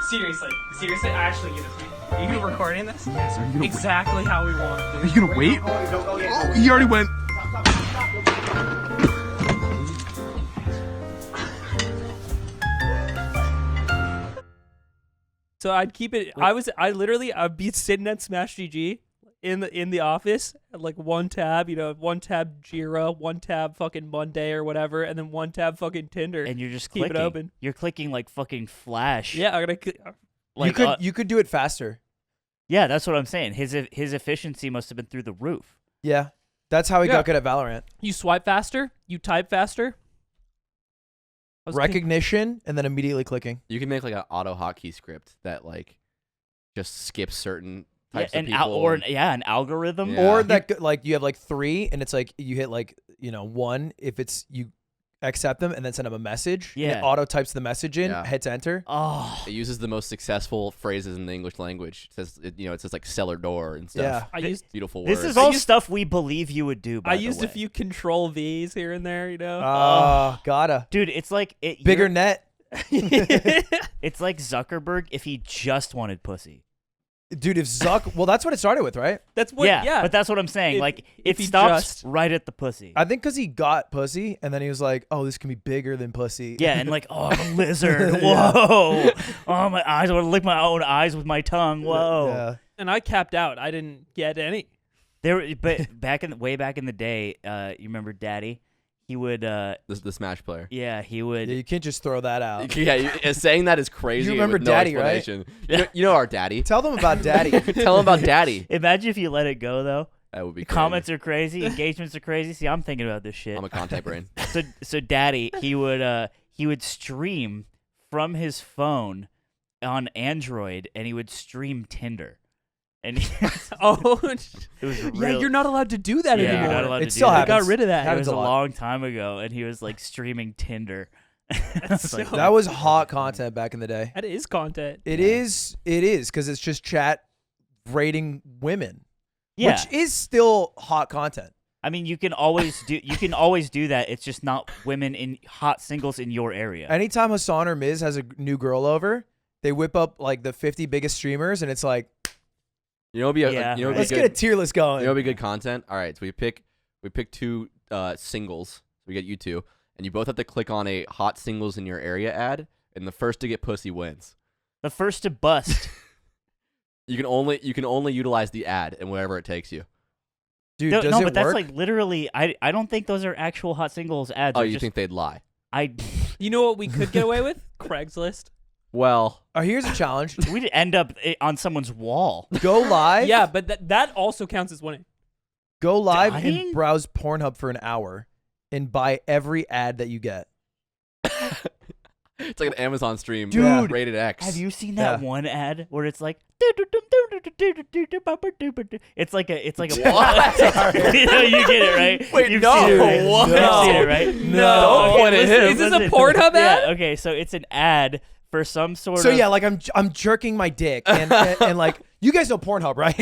Seriously, I actually give this to me. Are you recording this? Yes, are you gonna exactly how we want it. Are you gonna wait? Oh, he already went. So I'd keep it. I'd be sitting at Smash GG in the office, at like one tab, one tab Jira, one tab fucking Monday or whatever, and then one tab fucking Tinder. And you're just keep clicking. it open. You're clicking like fucking Flash. Yeah, I'm gonna. Like, you could do it faster. Yeah, that's what I'm saying. His efficiency must have been through the roof. Yeah, that's how he got good at Valorant. You swipe faster. You type faster. Recognition and then immediately clicking. You can make like an auto hotkey script that like just skips certain types of people. An algorithm. Yeah. Or that like you have like 3 and it's like you hit like 1 if it's you accept them and then send them a message. Yeah. And it auto types the message in, Yeah. hits enter. Oh. It uses the most successful phrases in the English language. It says it says like cellar door and stuff. Yeah. I used beautiful words. This is all stuff we believe you would do. By I the used way. a few control V's here and there. Gotta. Dude, it's like Bigger net. It's like Zuckerberg if he just wanted pussy. Dude, if Zuck, well, that's what it started with, right? That's what. Yeah, but that's what I'm saying. If- like if it he stops just- right at the pussy. I think because he got pussy and then he was like, oh, this can be bigger than pussy. Yeah, and like, oh, I'm a lizard. Whoa. Oh, my eyes. I want to lick my own eyes with my tongue. Whoa. Yeah. And I capped out. I didn't get any. But way back in the day, you remember Daddy? He would. the Smash player. Yeah, he would. Yeah, you can't just throw that out. Yeah, saying that is crazy. You remember with no Daddy, right? explanation. You know our daddy. Tell them about Daddy. Tell him about Daddy. Imagine if you let it go though. That would be The crazy. comments are crazy, engagements are crazy. See, I'm thinking about this shit. I'm a contact brain. So Daddy, he would stream from his phone on Android, and he would stream Tinder. And Oh, it was yeah. real. You're not allowed to do that Yeah, anymore. you're not allowed It to still do that. I got happens. rid of that. It Happens was a a lot. long time ago, and he was like streaming Tinder. That's Like, so- That was hot content back in the day. That is content. It is because it's just chat rating women, yeah, which is still hot content. I mean, you can always do that. It's just not women in hot singles in your area. Anytime Hassan or Miz has a new girl over, they whip up like the 50 biggest streamers, and it's like, You know, what'd be a, Yeah, you know, what'd be let's good, get a tier list going. You know, what'd be good content. All right, so we pick 2 singles. We get you 2, and you both have to click on a hot singles in your area ad, and the first to get pussy wins. The first to bust. You can only utilize the ad and wherever it takes you. Dude, No, does no, it but that's work? like literally. I don't think those are actual hot singles ads. Oh, They're you just, think they'd lie? I You know what we could get away with? Craigslist. Well, Oh, here's a challenge. we'd end up on someone's wall. Go live. Yeah, but that also counts as winning. Go live Dying? and browse Pornhub for an hour and buy every ad that you get. it's like an Amazon stream, Dude. rated X. Have you seen that Yeah. one ad where it's like it's like a What? you know, you get it right. Wait, You've no. seen it, right? What? You've seen it, right? No. Don't point at listen, him. Is this a listen. Pornhub Yeah, ad? okay, so it's an ad for some sort So of. yeah, like I'm jerking my dick and like you guys know Pornhub, right?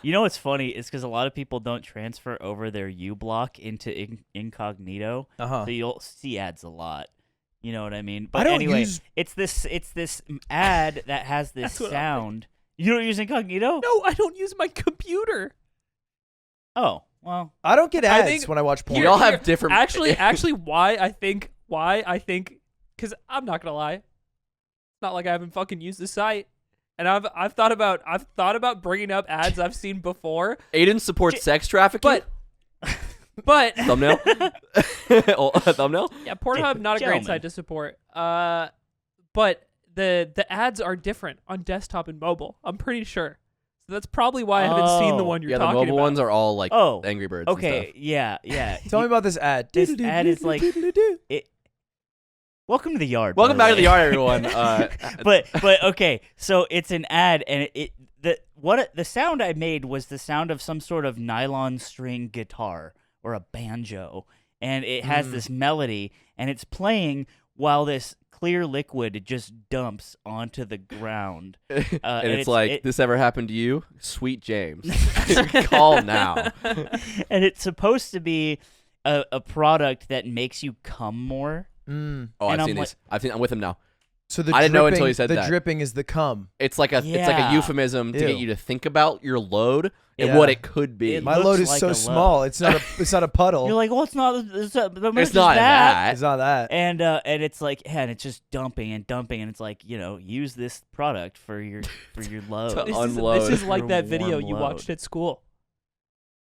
You know what's funny is because a lot of people don't transfer over their uBlock into incognito, Uh-huh. so you'll see ads a lot. You know what I mean? But I don't anyway, use- it's this ad that has this That's what I'm sound. You don't use incognito? No, I don't use my computer. Oh, well. I don't get I ads think- when I watch porn. We all have different. Actually, why I think, because I'm not gonna lie, it's not like I haven't fucking used the site, and I've thought about bringing up ads I've seen before, Aiden supports sex trafficking. but Thumbnail. Thumbnail. yeah, Pornhub not a great Gentlemen. site to support. But the ads are different on desktop and mobile. I'm pretty sure. So that's probably why I haven't seen the Oh. one you're Yeah, the talking mobile about. ones are all like Oh, Angry Birds. and Okay, stuff. yeah. Tell me about this ad. This ad is like it. Welcome to the yard. Welcome by back to the way. yard, everyone. but okay, so it's an ad, and the sound I made was the sound of some sort of nylon string guitar or a banjo, and it has this melody, and it's playing while this clear liquid just dumps onto the ground. and and it's like, this ever happened to you? Sweet James. Call now. And it's supposed to be a product that makes you come more. Mm. Oh, And I've I'm seen like- these. I'm with him now. So the I didn't know dripping- until you said the that. dripping is the cum. It's like a Yeah. euphemism to get Ew. you to think about your load and Yeah. what it could be. It My looks load is like so a small. It's not a puddle. You're like, well, it's not. It's not it's not that. It's not that. And it's like, and it's just dumping, and it's like, use this product for your load. To This unload. is like Your that video warm you load. watched at school.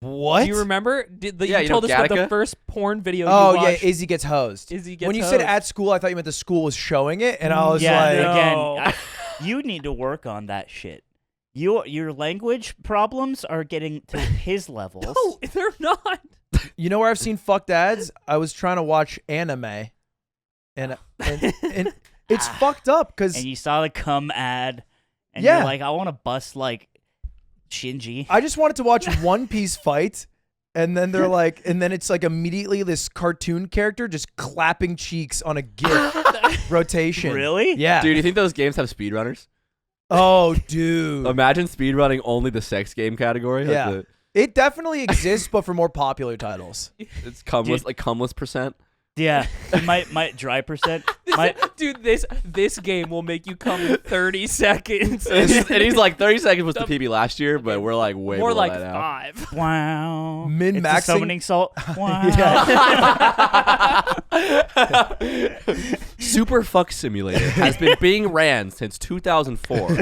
What? Do you remember? Yeah, you told us about the Gattaca? first porn video Oh you yeah, watched. Izzy gets hosed. Izzy gets When you said hosed. at school, I thought you meant the school was showing it, and I was yeah, like, no. again, you need to work on that shit. Your language problems are getting to his levels. No, they're not. you know where I've seen fucked ads? I was trying to watch anime, and it's fucked up because And you saw the cum ad, and Yeah. you're like, I want to bust like Shinji. I just wanted to watch One Piece fight, and then they're like, and then it's like immediately this cartoon character just clapping cheeks on a GIF rotation. Really? Yeah. Dude, do you think those games have speedrunners? Oh, dude. Imagine speedrunning only the sex game category. Like Yeah. It definitely exists, but for more popular titles. it's cumless, Dude. like cumless %. Yeah, my dry percent. My, Dude, this game will make you come in 30 seconds. and he's like 30 seconds was the PB last year, but we're like way More below like that now. 5. wow. Min-maxing- It's a summoning salt. Wow. Super Fuck Simulator has been being ran since 2004.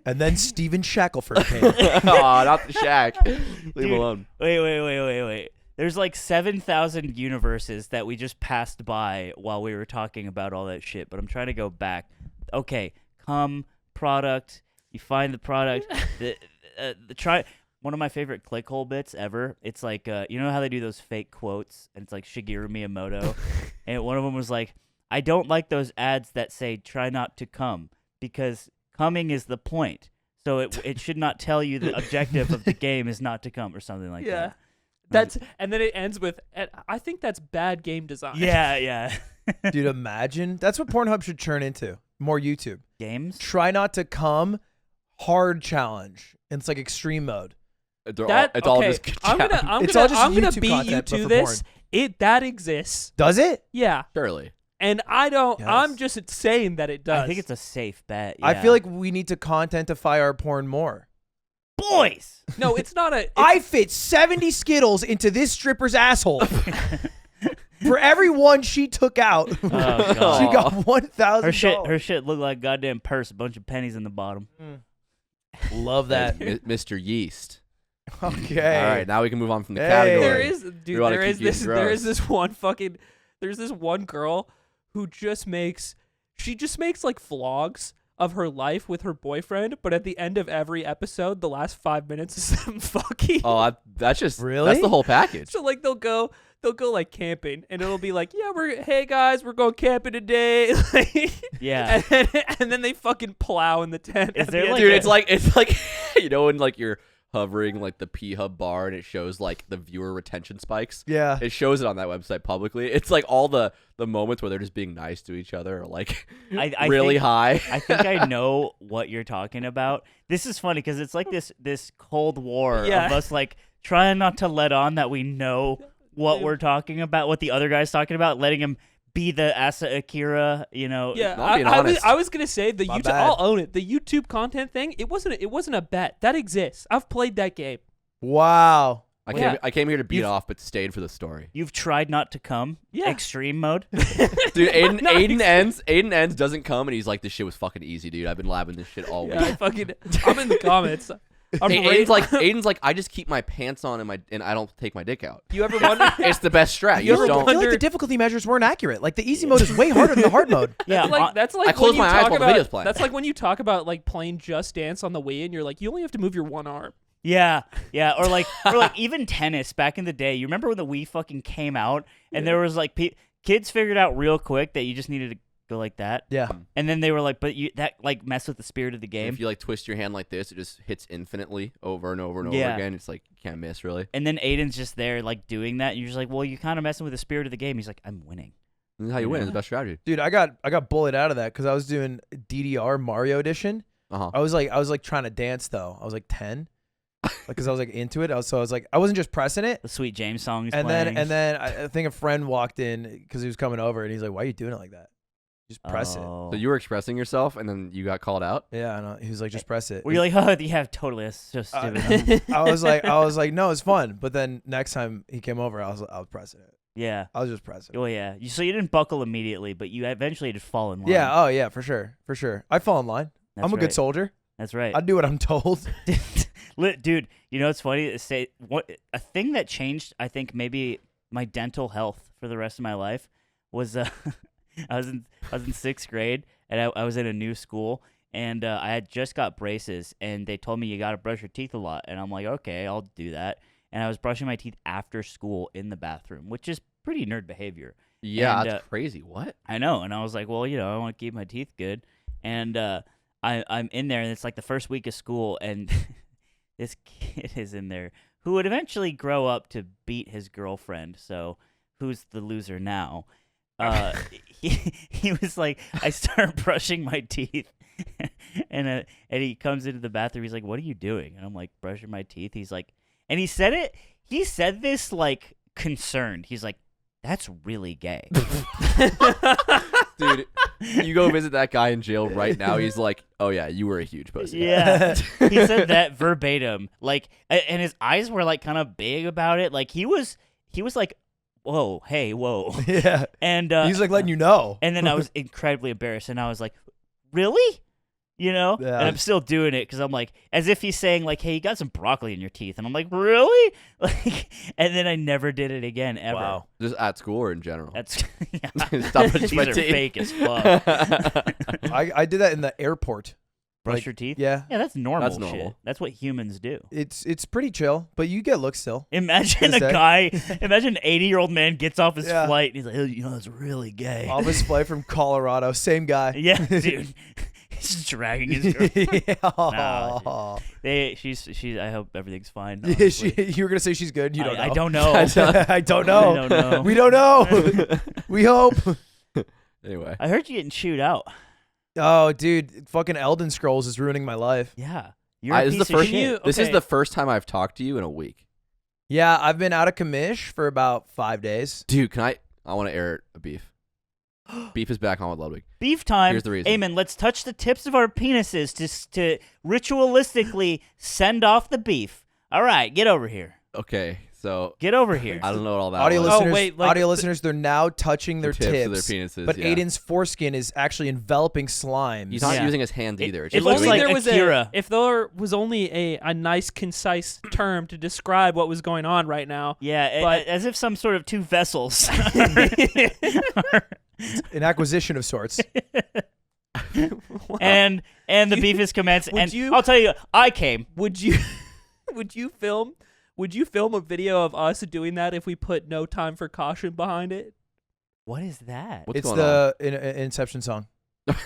And then Steven Shackelford came. Aw, not the shack. Leave Dude, him alone. Wait. There's like 7,000 universes that we just passed by while we were talking about all that shit, but I'm trying to go back. Okay, product. You find the product. One of my favorite clickhole bits ever. It's like, you know how they do those fake quotes, and it's like Shigeru Miyamoto, and one of them was like, I don't like those ads that say try not to come, because coming is the point. So it should not tell you the objective of the game is not to come or something like Yeah. that. And then it ends with, I think that's bad game design. Yeah. Dude, imagine. That's what Pornhub should turn into. More YouTube. Games? Try not to come. Hard challenge. And it's like extreme mode. It's That, all okay, just I'm It's all just gonna YouTube beat you content, but to for this. porn. That exists. Does it? Yeah. surely. And I don't, Yes. I'm just saying that it does. I think it's a safe bet. I yeah. feel like we need to contentify our porn more. boys. No, it's not a. I fit 70 Skittles into this stripper's asshole. For every one she took out, Oh, God. she got $1,000. Her shit looked like a goddamn purse, a bunch of pennies in the bottom. Love that. Mr. Yeast. Okay. All right, now we can move on from the Hey. category. There is, We dude. wanna There keep is getting this. There is gross. this one fucking. There's this one girl who just makes. She just makes like vlogs of her life with her boyfriend, but at the end of every episode, the last 5 minutes is them fucking. Oh, that's just Really? That's the whole package. So like they'll go like camping, and it'll be like, yeah, hey guys, we're going camping today. Like, Yeah. and then they fucking plow in the tent. Is at there, the end. like, Dude, a- it's like you know when like you're hovering like the P-Hub bar and it shows like the viewer retention spikes. Yeah. It shows it on that website publicly. It's like all the moments where they're just being nice to each other or like I really think- high. I think I know what you're talking about. This is funny because it's like this Cold War Yeah. of us like trying not to let on that we know what we're talking about, what the other guy's talking about, letting him be the Asa Akira, Yeah, Not being I honest. was gonna say the My YouTube. bad. I'll own it. The YouTube content thing. It wasn't a bet. That exists. I've played that game. Wow. I came here to beat You've- off, but stayed for the story. You've tried not to come. Yeah. Extreme mode. Dude, Aiden, Nice. Aiden ends doesn't come, and he's like, "This shit was fucking easy, dude. I've been labbing this shit all week." Yeah, I'm in the comments. I'm Aiden's right- Aiden's like, I just keep my pants on and I don't take my dick out. You ever wonder? It's the best strat. You You just ever don't. I feel like Under- the difficulty measures weren't accurate. Like the easy mode is way harder than the hard mode. Yeah. That's like I close when you my eyes talk while the about. video's playing. That's like when you talk about like playing Just Dance on the Wii, and you're like, you only have to move your one arm. Yeah, or like even tennis back in the day. You remember when the Wii fucking came out and there was like kids figured out real quick that you just needed to go like that. Yeah. And then they were like, but that like messed with the spirit of the game. If you like twist your hand like this, it just hits infinitely over and over and over Yeah. again. It's like you can't miss really. And then Aiden's just there like doing that, and you're just like, well, you're kind of messing with the spirit of the game. He's like, I'm winning. This is how you win. It's the best strategy. Dude, I got bullied out of that because I was doing DDR Mario Edition. Uh-huh. I was like trying to dance though. I was like 10, because I was like into it. I was like I wasn't just pressing it. The Sweet James song he's And playing. then I think a friend walked in because he was coming over and he's like, "Why are you doing it like that?" Just press it. Oh. So you were expressing yourself, and then you got called out. Yeah, I know. He was like, just press it. Were you like, oh, yeah, totally. That's so stupid. I was like, no, it's fun. But then next time he came over, I was pressing it. Yeah. I was just pressing it. Oh, yeah. So you didn't buckle immediately, but you eventually just fall in line. Yeah. Oh, yeah, for sure. For sure. I fall in line. That's I'm a right. good soldier. That's right. I do what I'm told. Dude, you know what's funny? A thing that changed, I think, maybe my dental health for the rest of my life was I was in 6th grade, and I was in a new school, and I had just got braces, and they told me you got to brush your teeth a lot, and I'm like, okay, I'll do that. And I was brushing my teeth after school in the bathroom, which is pretty nerd behavior. Yeah, And, that's crazy. What? I know, and I was like, well, I want to keep my teeth good, and I'm in there, and it's like the first week of school, and this kid is in there who would eventually grow up to beat his girlfriend. So who's the loser now? He was like, I start brushing my teeth, and he comes into the bathroom. He's like, "What are you doing?" And I'm like, "Brushing my teeth." He's like, and he said this like concerned. He's like, "That's really gay." Dude, you go visit that guy in jail right now. He's like, "Oh yeah, you were a huge pussy." Yeah, he said that verbatim. Like, and his eyes were like kind of big about it. Like he was like, "Whoa, hey, whoa." Yeah. And He's like letting you know. and then I was incredibly embarrassed, and I was like, "Really?" Yeah. And I'm still doing it because I'm like, as if he's saying like, "Hey, you got some broccoli in your teeth," and I'm like, "Really?" Like, and then I never did it again ever. Wow. Just at school or in general? That's yeah. Stop brushing These my are teeth. fake as fuck. I did that in the airport. Brush Like, your teeth. Yeah. Yeah, that's normal. That's normal. Shit. That's what humans do. It's pretty chill, but you get looks still. Imagine Is a that- guy, imagine an 80-year-old man gets off his Yeah. flight and he's like, "Oh, it's really gay." Off his flight from Colorado, same guy. Yeah, dude. He's just dragging his girl. Yeah. Nah, she's. I hope everything's fine. Yeah, honestly. you were gonna say she's good. You don't know. I don't know. I don't know. I don't know. We don't know. We hope. Anyway, I heard you getting chewed out. Oh, dude, fucking Elden Scrolls is ruining my life. Yeah. You're a this is piece the of first. shit. This is Okay. the first time I've talked to you in a week, Yeah, I've been out of commish for about 5 days. dude. Can I? I want to air a beef. Beef is back on with Ludwig. Beef time. Here's the reason. Amen. Let's touch the tips of our penises to ritualistically send off the beef. All right, get over here. Okay, so Get over here. I don't know what all that Audio was. listeners, wait, like audio the- listeners, they're now touching their The tips of their tips, penises, but yeah. Aiden's foreskin is actually enveloping slimes. He's not Yeah. using his hands either. It's it just looks only like there was Akira. if there was only a nice, concise term to describe what was going on right now. Yeah, But- as if some sort of two vessels. An acquisition of sorts. and the beef is commenced. Would And you- I'll tell you, I came. Would you would you film a video of us doing that if we put no time for caution behind it? What is that? What's It's going on? the Inception song.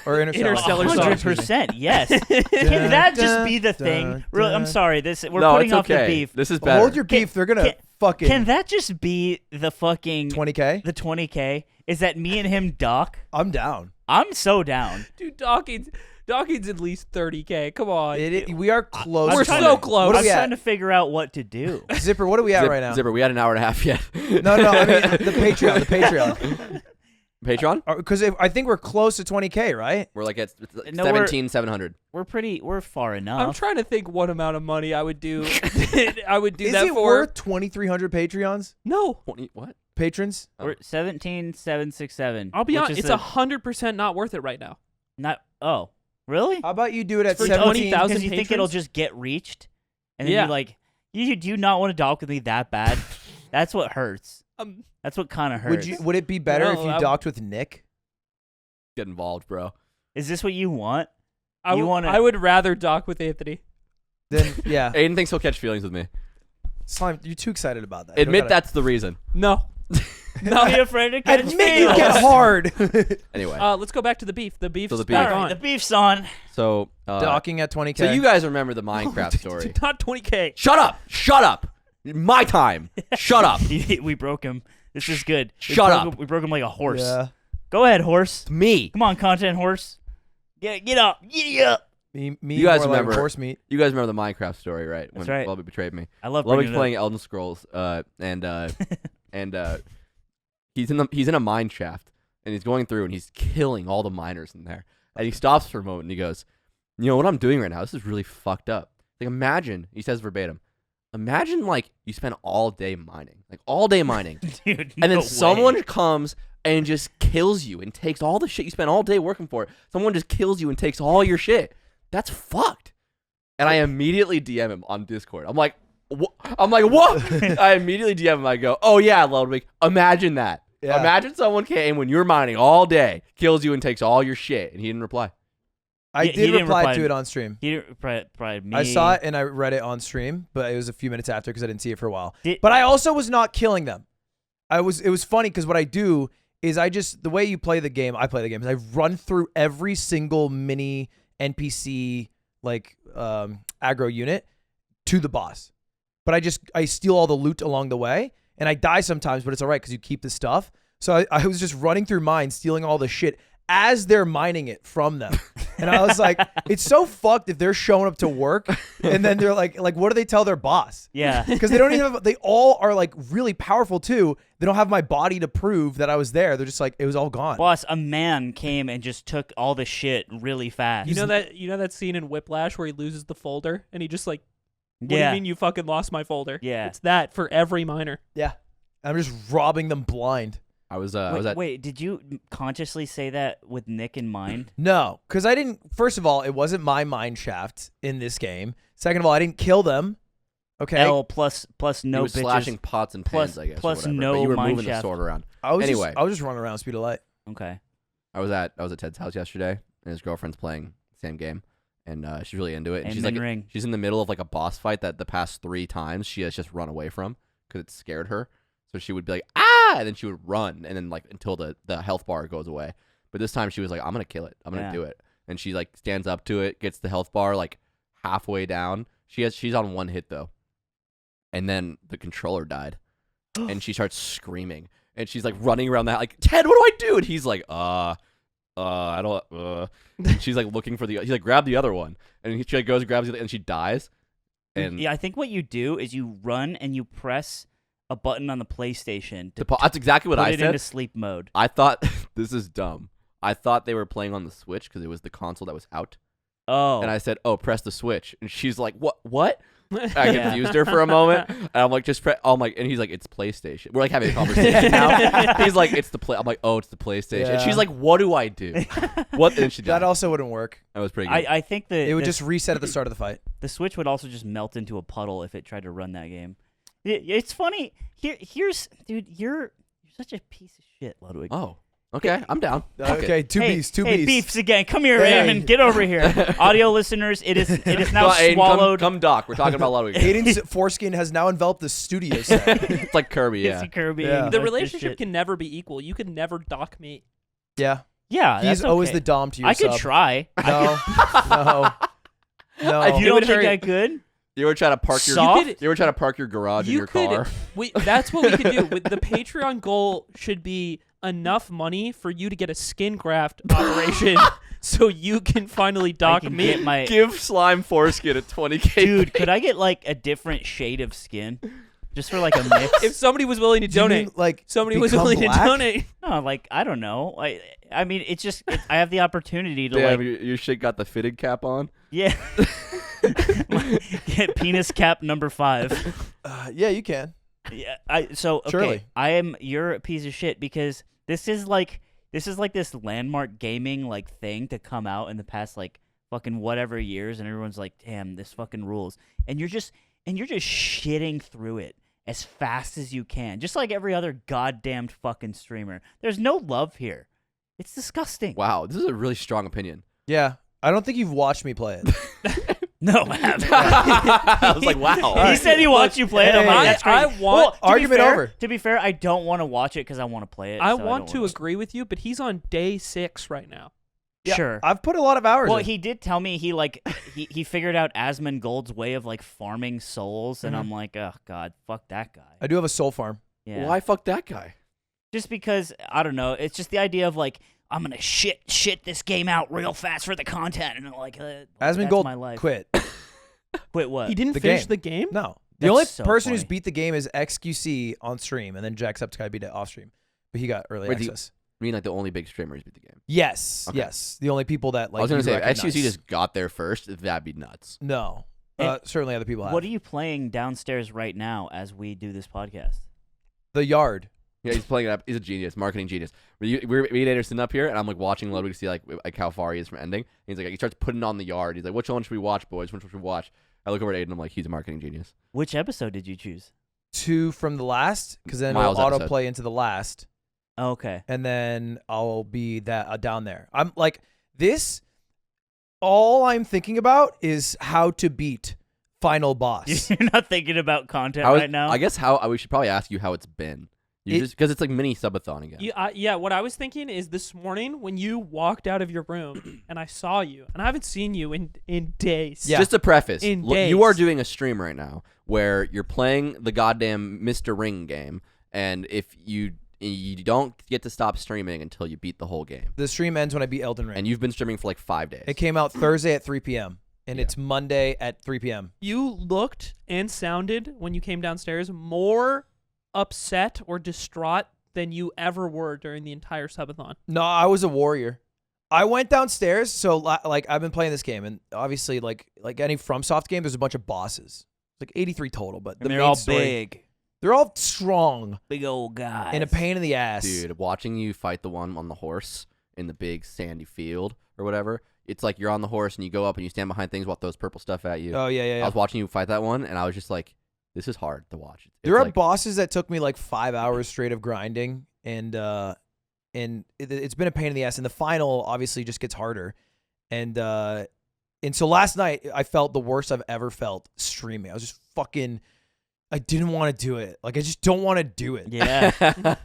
Or Interstellar. Interstellar song. 100%, yes. Can that just be the thing? Really, I'm sorry. We're no, putting it's off okay. the beef. This is Well, better. hold your beef. They're gonna fucking Can that just be the fucking 20K. the 20K? Is that me and him doc? I'm down. I'm so down. Dude, Dawkins at least 30K. Come on. We are close. We're to so 20. close. What are I'm we trying at? to figure out what to do. Zipper, what are we at right now? Zipper, we had an hour and a half yet. No, I mean the Patreon. Patreon? Because I think we're close to 20K, right? We're like at No, we're- 17,700. We're far I'm enough. trying to think what amount of money I would do. I would do Is that it for. worth 2,300 Patreons? No, 20, what? Patrons? We're 17,767. I'll be which honest. is It's 100% not worth it right now. not. Oh, really? How about you do it at For 17,000? 20,000 Because you think it'll patrons? just get reached, and then Yeah. you're like, do you not want to dock with me that bad? That's what hurts. That's what kind of hurts. Would it be better if No, you I- docked with Nick? Get involved, bro. Is this what you want? I You wanna- I would rather dock with Anthony. Then yeah. Aiden thinks he'll catch feelings with me. Slime, you're too excited about that. You Admit don't gotta- that's the reason. No. Not be afraid to catch Admit you feels. get hard. Anyway, Let's go back to the beef. The beef's So the back beef. All on. right, the beef's on. so Docking at 20K. so you guys remember the Minecraft story? Not 20K. Shut up! Shut up! My time. Shut up! We broke him. This is good. Shut up. We broke him like a horse. Yeah. Go ahead, horse. It's me. Come on, content horse. Get up. Get up. Me You guys more like remember- horse meat. You guys remember the Minecraft story, right? That's When right. Ludwig betrayed me. I love Ludwig's bringing it playing up. Elden Scrolls, and he's in a mine shaft, and he's going through and he's killing all the miners in there. And he stops for a moment and he goes, "You know what I'm doing right now? This is really fucked up. Like imagine," he says verbatim, "imagine like you spend all day mining, like all day mining, Dude, and then no someone way. comes and just kills you and takes all the shit you spent all day working for. Someone just kills you and takes all your shit. That's fucked." And I immediately DM him on Discord. I'm like, what? I immediately DM him. I go, "Oh yeah, Ludwig, imagine that. Yeah. Imagine someone came when you're mining all day, kills you and takes all your shit." And he didn't reply. I He did didn't reply reply to to- it on stream. He didn't probably me. I saw it and I read it on stream, but it was a few minutes after because I didn't see it for a while. But I also was not killing them. It was funny because what I do is the way you play the game, I play the game, is I run through every single mini NPC like aggro unit to the boss. But I steal all the loot along the way, and I die sometimes, but it's all right because you keep the stuff. So I was just running through mine, stealing all the shit as they're mining it from them. And I was like, it's so fucked if they're showing up to work and then they're like what do they tell their boss? Yeah. Because they don't even have, they all are like really powerful too. They don't have my body to prove that I was there. They're just like, it was all gone. Boss, a man came and just took all the shit really fast. You know that scene in Whiplash where he loses the folder and he just like, what do you Yeah. mean you fucking lost my folder? Yeah. It's that for every miner. Yeah. I'm just robbing them blind. I was at Wait, did you consciously say that with Nick in mind? No, because I didn't. First of all, it wasn't my mine shaft in this game. Second of all, I didn't kill them. Okay. L plus he no was bitches. slashing pots and pans, plus- I guess. or plus whatever, no but you were mine moving the shaft. sword around. I was Anyway. I was just running around speed of light. Okay. I was at Ted's house yesterday, and his girlfriend's playing the same game, and she's really into it. And she's Elden like, Ring. she's in the middle of like a boss fight that the past 3 times she has just run away from because it scared her. So she would be like, "Ah!" and then she would run, and then like until the health bar goes away. But this time she was like, "I'm gonna kill it. I'm gonna Yeah. do it." And she like stands up to it, gets the health bar like halfway down. She's on 1 hit though, and then the controller died, and she starts screaming, and she's like running around that like, "Ted, what do I do?" And he's like, I don't. And she's like looking for he's like, "Grab the other one," and she like goes and grabs the other, and she dies. And Yeah, I think what you do is you run and you press a button on the PlayStation to that's exactly what put I it said. into sleep mode. I thought this is dumb. I thought they were playing on the Switch because it was the console that was out. Oh. And I said, "Oh, press the Switch." And she's like, "What?" I Yeah. confused her for a moment. And I'm like, "Just press." I'm like, and he's like, "It's PlayStation." We're like having a conversation now. He's like, "It's the play." I'm like, "Oh, it's the PlayStation." And she's Yeah. like, "What do I do?" What? And she That died. also wouldn't work. That was pretty good. I think that It would just reset at the start of the fight. the Switch would also just melt into a puddle if it tried to run that game. It's funny. Here's dude, you're such a piece of shit, Ludwig. Oh, okay. I'm down. Fuck it. Okay, two hey, beefs, two hey, beefs. beefs again. Come here, Hey. Raymond. Get over here. Audio listeners, it is now Come on, Aiden, swallowed. Come dock. We're talking about Ludwig. Aiden's foreskin has now enveloped the studio set. It's like Kirby, yeah. It's Kirby. Yeah. and The this relationship shit. can never be equal. You can never dock me. Yeah. Yeah, He's that's always okay. the dom to your I could sub. try. No. No. No. You It don't would think hurt. I could? You ever try to park your Soft? You ever try to park your garage in You your could. car? That's what we could do. The Patreon goal should be enough money for you to get a skin graft operation, so you can finally I dock can me. get my Give Slime Foreskin a 20K. dude. Could I get like a different shade of skin, just for like a mix? If somebody was willing to Do you donate, mean, like, somebody was become willing black? to donate. No, like I don't know. I mean, it's just I have the opportunity to Damn, like your shit got the fitted cap on. yeah. Get penis cap number 5. Yeah, you can. Yeah. Okay. Surely. You're a piece of shit because this is like this landmark gaming like thing to come out in the past like fucking whatever years, and everyone's like, damn, this fucking rules, and you're just shitting through it as fast as you can, just like every other goddamn fucking streamer. There's no love here. It's disgusting. Wow, this is a really strong opinion. Yeah. I don't think you've watched me play it. No, I haven't. I was like, wow. He said he watched you play it. I'm Hey, like, that's I crazy. want- Well, to be Argument fair- over. To be fair, I don't want to watch it because I want to play it. I so want don't to wanna- agree with you, but he's on day 6 right now. Yeah, Sure. I've put a lot of hours Well, in. he did tell me he figured out Asmongold's way of like farming souls, and I'm like, oh god, fuck that guy. I do have a soul farm. Yeah. Why fuck that guy? Just because I don't know. It's just the idea of like I'm gonna shit this game out real fast for the content, and I'm like, that's my Asmongold life. quit. Quit what? He didn't The finish game. the game. No. The That's only so person who's funny. beat the game is XQC on stream, and then Jacksepticeye beat it off stream. But he got early Wait, access. I mean, like the only big streamers beat the game. Yes, Okay. yes. The only people that like I was gonna you say, if recognize. HTC just got there first, that'd be nuts. No. And Certainly other people have. What are you playing downstairs right now as we do this podcast? The Yard. Yeah, he's playing it up. He's a genius, marketing genius. Me and Aiden are sitting up here, and I'm like watching Ludwig see like how far he is from ending. And he's like, he starts putting on the Yard. He's like, which one should we watch, boys? Which one should we watch? I look over at Aiden, and I'm like, he's a marketing genius. Which episode did you choose? 2 from the last, because then Miles it'll episode. autoplay into the last, Oh, okay. and then I'll be that down there. I'm like this. All I'm thinking about is how to beat final boss. You're not thinking about content How is- right now? I guess we should probably ask you how it's been. Just because it's like mini subathon again. Yeah, what I was thinking is this morning when you walked out of your room and I saw you, and I haven't seen you in days. Yeah. Just to preface, In you are days. doing a stream right now where you're playing the goddamn Mr. Ring game, and if you don't get to stop streaming until you beat the whole game. The stream ends when I beat Elden Ring. And you've been streaming for like 5 days. It came out Thursday at 3 p.m. and Yeah. it's Monday at 3 p.m. You looked and sounded when you came downstairs more upset or distraught than you ever were during the entire subathon. No, I was a warrior. I went downstairs, so like I've been playing this game, and obviously like any FromSoft game, there's a bunch of bosses. Like 83 total, but the and they're main all story, big. They're all strong Big old guys. and a pain in the ass. Dude, watching you fight the one on the horse in the big sandy field or whatever, it's like you're on the horse and you go up and you stand behind things while it throws purple stuff at you. Oh yeah, yeah, I yeah. was watching you fight that one, and I was just like, this is hard to watch. There are like, bosses that took me like 5 hours straight of grinding, and it's been a pain in the ass. And the final obviously just gets harder, and so last night I felt the worst I've ever felt streaming. I was just fucking. I didn't want to do it. Like I just don't want to do it. Yeah.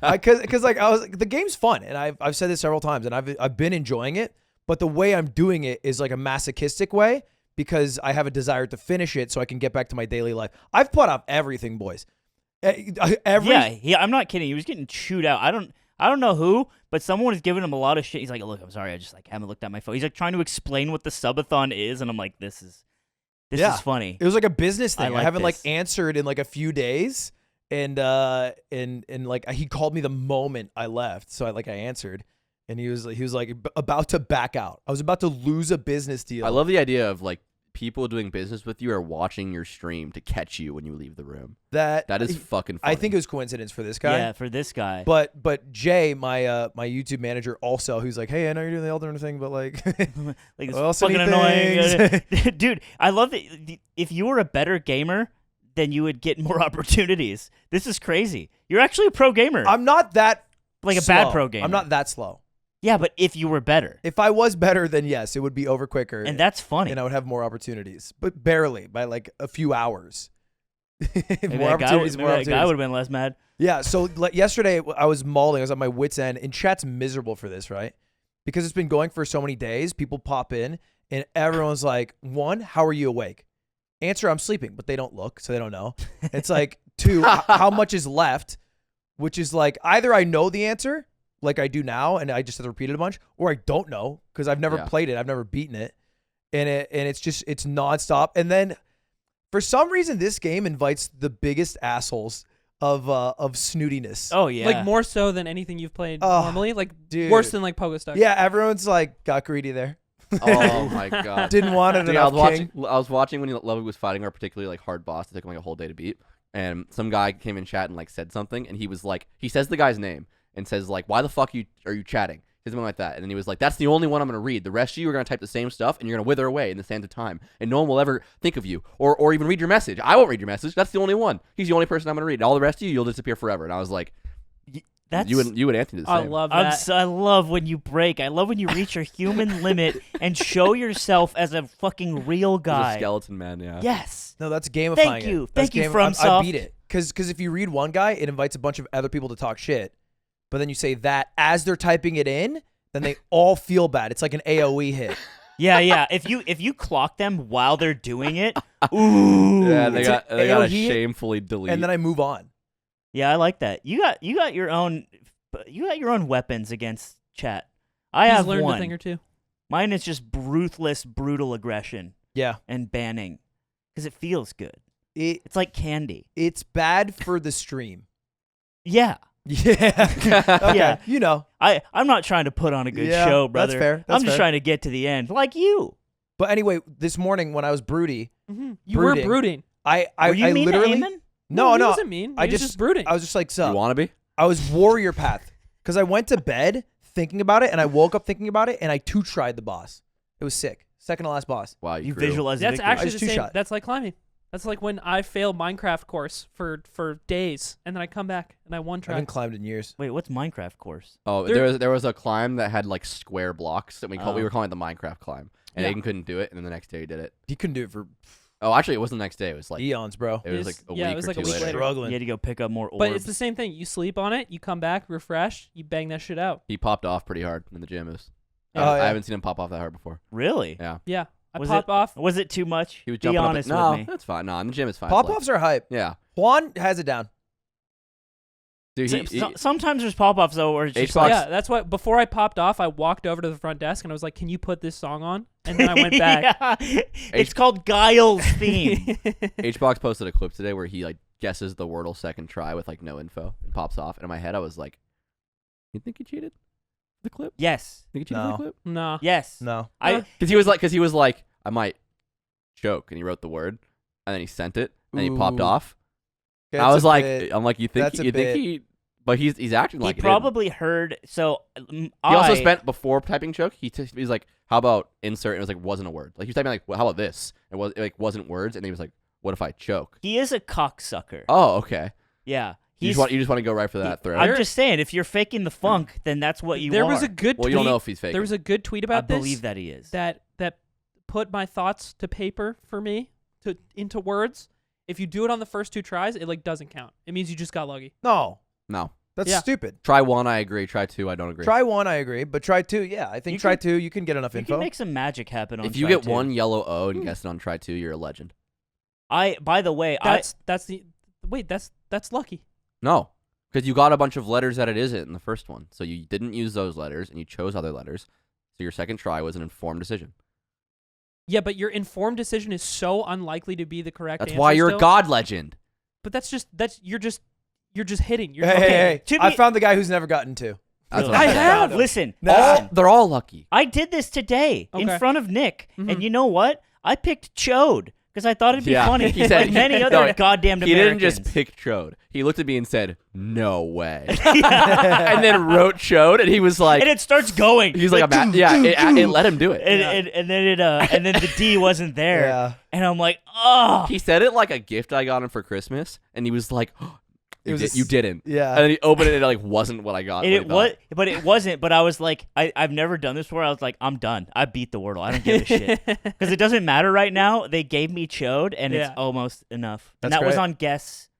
Because like I was, the game's fun, and I've said this several times, and I've been enjoying it. But the way I'm doing it is like a masochistic way because I have a desire to finish it so I can get back to my daily life. I've put off everything, boys. Yeah, I'm not kidding. He was getting chewed out. I don't know who, but someone was giving him a lot of shit. He's like, look, I'm sorry, I just like haven't looked at my phone. He's like trying to explain what the subathon is, and I'm like, this is funny. It was like a business thing. I like haven't this. like answered in like a few days, and like he called me the moment I left, so I answered, and he was like about to back out. I was about to lose a business deal. I love the idea of like people doing business with you are watching your stream to catch you when you leave the room. that. That is fucking funny. I think it was coincidence for this guy. Yeah, for this guy. But Jay, my my YouTube manager, also, who's like, hey, I know you're doing the Elden Ring thing, but like, Like this also fucking need annoying. Dude, I love that. If you were a better gamer, then you would get more opportunities. This is crazy. You're actually a pro gamer. I'm not that like a slow. bad pro gamer. I'm not that slow. Yeah, but if you were better. If I was better, then yes, it would be over quicker, And that's funny. and I would have more opportunities, but barely by like a few hours. Maybe more that guy opportunities, more would opportunities. have been less mad. Yeah, so like yesterday I was mauling. I was at my wit's end, and chat's miserable for this, right? Because it's been going for so many days. People pop in, and everyone's like, one, how are you awake? Answer, I'm sleeping, but they don't look, so they don't know. It's like, two, how much is left? Which is like, either I know the answer, like I do now, and I just have to repeat it a bunch, or I don't know, because I've never Yeah. played it. I've never beaten it. And it's nonstop. And then for some reason, this game invites the biggest assholes of snootiness. Oh, yeah. Like more so than anything you've played Oh, normally. Like dude. worse than like Pogo Stuck. Yeah, everyone's like, got greedy there. Oh my god. Didn't want it Dude, I enough, was King. watching when Ludwig was fighting our particularly like hard boss that took him like a whole day to beat, and some guy came in chat and like said something, and he was like, he says the guy's name and says like, why the fuck are you chatting? Something like that, and then he was like, that's the only one I'm gonna read. The rest of you are gonna type the same stuff, and you're gonna wither away in the sands of time, and no one will ever think of you or even read your message. I won't read your message. That's the only one. He's the only person I'm gonna read. All the rest of you, you'll disappear forever. And I was like, That's, you and Anthony do the I same. love I'm that. so, I love when you break. I love when you reach your human limit and show yourself as a fucking real He's a guy. skeleton man, yeah. Yes. No, that's gamifying. Thank you. It. That's Thank you, I FromSoft. beat it because if you read one guy, it invites a bunch of other people to talk shit. But then you say that as they're typing it in, then they all feel bad. It's like an AOE hit. Yeah, yeah. If you clock them while they're doing it, ooh. Yeah, they It's got an to AOE, shamefully delete. And then I move on. Yeah, I like that. You got your own weapons against chat. I He's have learned one. a thing or two. Mine is just ruthless, brutal aggression Yeah. and banning because it feels good. It's like candy. bad for the stream. Yeah. Yeah. Okay. Yeah. You know. I'm not trying to put on a good Yeah, show, brother. that's fair. That's I'm just fair. trying to get to the end, like you. But anyway, this morning when I was broody, You were Brooding. brooding. I Were you mean to literally Eamon? no. he wasn't mean. I He was just brooding. I was just like, You sup. want to be? I was warrior path because I went to bed thinking about it and I woke up thinking about it and I tried the boss. It was sick. Second to last boss. Wow, You grew. visualize That's victory. actually just the same. two-shot. That's like climbing. That's like when I failed Minecraft course for days, and then I come back and I one I haven't track. climbed in years. Wait, what's Minecraft course? Oh, there was a climb that had like square blocks that we Oh. were calling it the Minecraft climb, and Yeah. Aiden couldn't do it, and then the next day he did it. He couldn't do it for Oh, actually, it wasn't the next day. It was like eons, bro. it was It's- like a yeah, it week was or like a two week later. later. Struggling. You had to go pick up more orbs. But it's the same thing. You sleep on it, you come back, refresh, you bang that shit out. He popped off pretty hard in the gym. Oh, I yeah. haven't seen him pop off that hard before. Really? Yeah, Yeah, I Was pop it, off. Was it too much? he was Be jumping honest up. with me. That's fine. No, in the gym it's fine. Pop It's like- offs are hype. Yeah, Juan has it down. dude. Sometimes there's pop-offs though, where it's just H-box- like, Yeah, that's why. Before I popped off, I walked over to the front desk and I was like, "Can you put this song on?" And then I went back. Yeah. It's called Guile's theme. H-box posted a clip today where he like guesses the wordle second try with like no info and pops off. And in my head, I was like, "You think he cheated? The clip? Yes. Think he cheated No. the clip?" Nah. Yes. No. Because he was like, I might choke, and he wrote the word, and then he sent it, and he popped Ooh. off. That's I was a like, bit- I'm like, you think that's a you think bit- he? But he's acting He like probably heard. So He also spent before typing choke. He's like, how about insert? And it was like wasn't a word. Like he was typing like, well, how about this? It like wasn't words, and he was like, what if I choke? He is a cocksucker. Oh, okay. Yeah. You He's. just want to go right for that throw. I'm just saying, if you're faking the funk, then that's what you There are. was a good Well, tweet. you don't know if he's fake. There was a good tweet I about this believe that he is. that put my thoughts to paper for me into words. If you do it on the first two tries, it like doesn't count. It means you just got lucky. No. No. That's Yeah. stupid. Try one, I agree. Try two, I don't agree. Try one, I agree, but try two, yeah. I think You try can- two, you can get enough You info. can make some magic happen on If you try get two. one yellow O and guess it on try two, you're a legend. By the way, That's lucky. No, because you got a bunch of letters that it isn't in the first one, so you didn't use those letters and you chose other letters. So your second try was an informed decision. Yeah, but your informed decision is so unlikely to be the correct That's answer why you're still. a god legend. But you're just hitting. You're Hey, okay. hey, hey. To I be- found the guy who's never gotten two. That's Really? what I I'm saying. have. Listen, They're all lucky. I did this today in Okay. front of Nick, Mhm. and you know what? I picked Chode because I thought it'd be Yeah. funny. He said- like many No, other goddamn He Americans. didn't just pick Chode. He looked at me and said, "No way," and then wrote Chode, and he was like, and it starts going. he's like, it let him do it. and then the D wasn't there, Yeah. and I'm like, oh, He said it like a gift I got him for Christmas, and he was like, It was a you s- didn't. Yeah. And then he opened it, and it like wasn't what I got. and what it he was, thought. but it wasn't. But I was like, I've never done this before. I was like, I'm done. I beat the Wordle. I don't give a shit because it doesn't matter right now. They gave me Chode, and it's Yeah. almost enough. And That's that was great. on guess.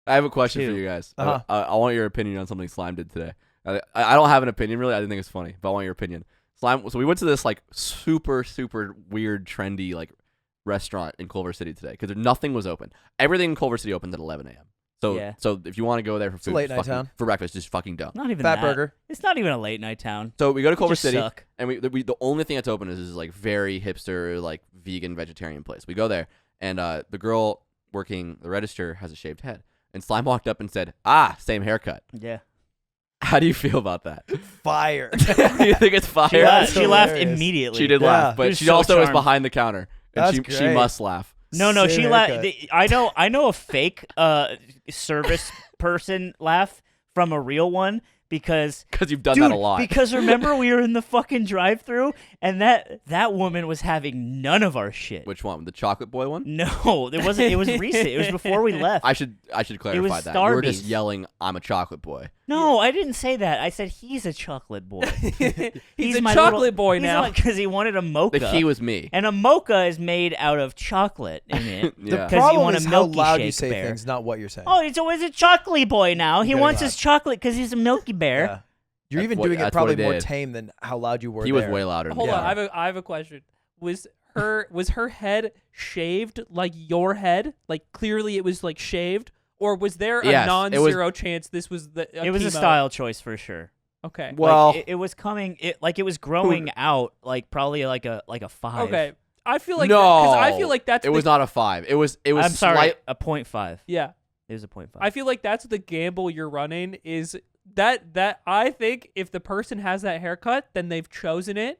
I have a question for Two. you guys. Uh-huh. I want your opinion on something Slime did today. I don't have an opinion really. I didn't think it's funny, but I want your opinion. Slime. So we went to this like super weird trendy like restaurant in Culver City today because nothing was open. Everything in Culver City opens at 11 a.m. So Yeah. so if you want to go there for food, late just night fucking- town. for breakfast, just fucking don't. Not even Fat that. burger. It's not even a late night town. So we go to Culver just City, suck. and the only thing that's open is like very hipster, like vegan, vegetarian place. We go there, and the girl working the register has a shaved head, and Slime walked up and said, "Ah, same haircut." Yeah. How do you feel about that? Fire. You think it's fire? She, That's she laughed hilarious. immediately. She did Yeah. laugh, She but was she so also is charmed. behind the counter, and That's she great. must laugh. No, Same she haircut. laughed. I know a fake service person laugh from a real one because Because you've done dude, that a lot. because remember we were in the fucking drive-through and that woman was having none of our shit. Which one? The chocolate boy one? No, it wasn't. It was recent. It was before we left. I should clarify that. You were just Starbies. yelling, "I'm a chocolate boy." No, I didn't say that. I said he's a chocolate boy. He's a my chocolate little- boy he's now. because he wanted a mocha. The he was me. And a mocha is made out of chocolate in it. The Yeah. 'Cause you problem want a is how Milky loud you Shake say bear. things, not what you're saying. Oh, he's always a chocolate boy now. He Very wants loud. his chocolate because he's a Milky Bear. Yeah. You're That's even what- doing it that's probably what he more did. tame than how loud you were He was there. way louder. Than Hold me. on, I have a question. Was her head shaved like your head? Like clearly it was like shaved, or was there a Yes, it was- non-zero chance this was the? It was a chemo? style choice for sure. Okay. Well, Like, it was coming. It was growing out like probably like a 5. Okay. I feel like no, because I feel like that's it was not a 5. It was I'm sorry, slight- a 0.5. Yeah. It was a 0.5. I feel like that's the gamble you're running. Is that I think if the person has that haircut, then they've chosen it.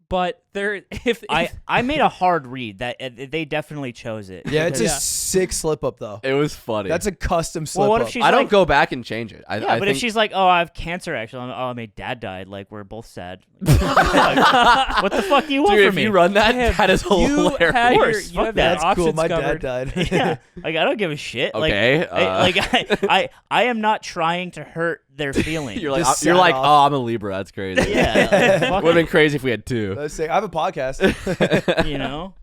But if I made a hard read that they definitely chose it. Yeah, it's a Yeah. sick slip up though. It was funny. That's a custom slip Well, what up. if she's I don't like, go back and change it. I but think if she's like, oh, I have cancer, actually, my dad died. Like, we're both sad. Like, what the fuck do you want dude, from if me? you run that, Damn, that is you hilarious. had your- course, you fuck have that. your That's cool. options My covered. dad died. Yeah, like I don't give a shit. Okay, I am not trying to hurt their feelings. You're like, Just you're sat like, off. oh, I'm a Libra. That's crazy. Yeah, Would have been crazy if we had two. Let's say I have a podcast. you know,